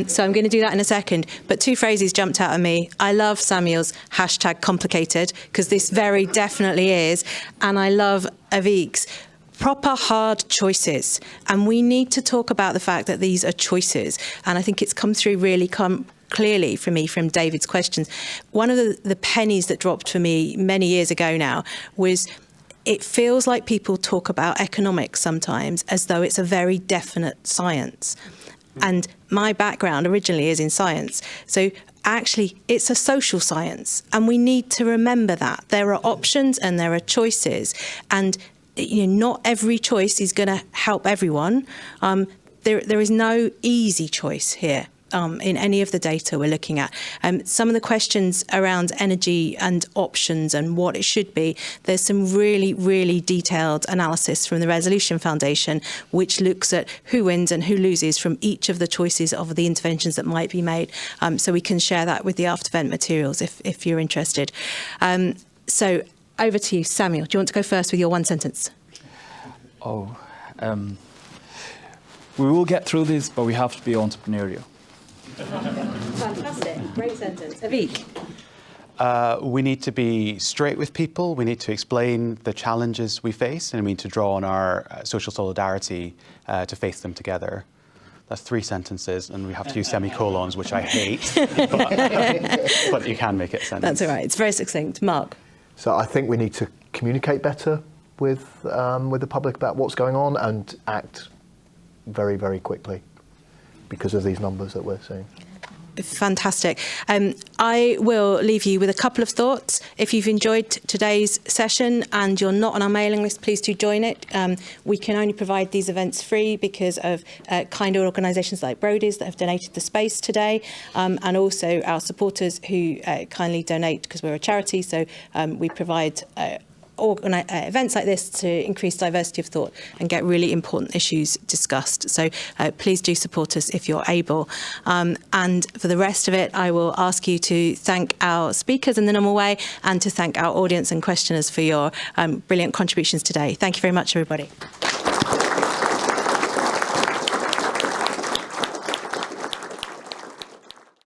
so I'm going to do that in a second. But two phrases jumped out at me. I love Samuel's #complicated, because this very definitely is. And I love Aveek's proper hard choices. And we need to talk about the fact that these are choices. And I think it's come through really clearly for me from David's questions. One of the pennies that dropped for me many years ago now was, it feels like people talk about economics sometimes as though it's a very definite science. And my background originally is in science. So actually, it's a social science. And we need to remember that. There are options and there are choices. And you know, not every choice is going to help everyone. There is no easy choice here. in any of the data we're looking at. Some of the questions around energy and options and what it should be, there's some really, really detailed analysis from the Resolution Foundation, which looks at who wins and who loses from each of the choices of the interventions that might be made. So we can share that with the after-event materials if you're interested. So over to you, Samuel. Do you want to go first with your one sentence? We will get through this, but we have to be entrepreneurial. Fantastic. Great sentence. Aveek. We need to be straight with people. We need to explain the challenges we face, and we need to draw on our social solidarity to face them together. That's 3 sentences, and we have to use semicolons, which I hate, but you can make it a sentence. That's all right. It's very succinct. Mark. So I think we need to communicate better with the public about what's going on and act very, very quickly because of these numbers that we're seeing. Fantastic. I will leave you with a couple of thoughts. If you've enjoyed today's session and you're not on our mailing list, please do join it. We can only provide these events free because of kind organisations like Brodies that have donated the space today, and also our supporters who kindly donate because we're a charity. So we provide events like this to increase diversity of thought and get really important issues discussed. So please do support us if you're able. And for the rest of it, I will ask you to thank our speakers in the normal way and to thank our audience and questioners for your brilliant contributions today. Thank you very much, everybody.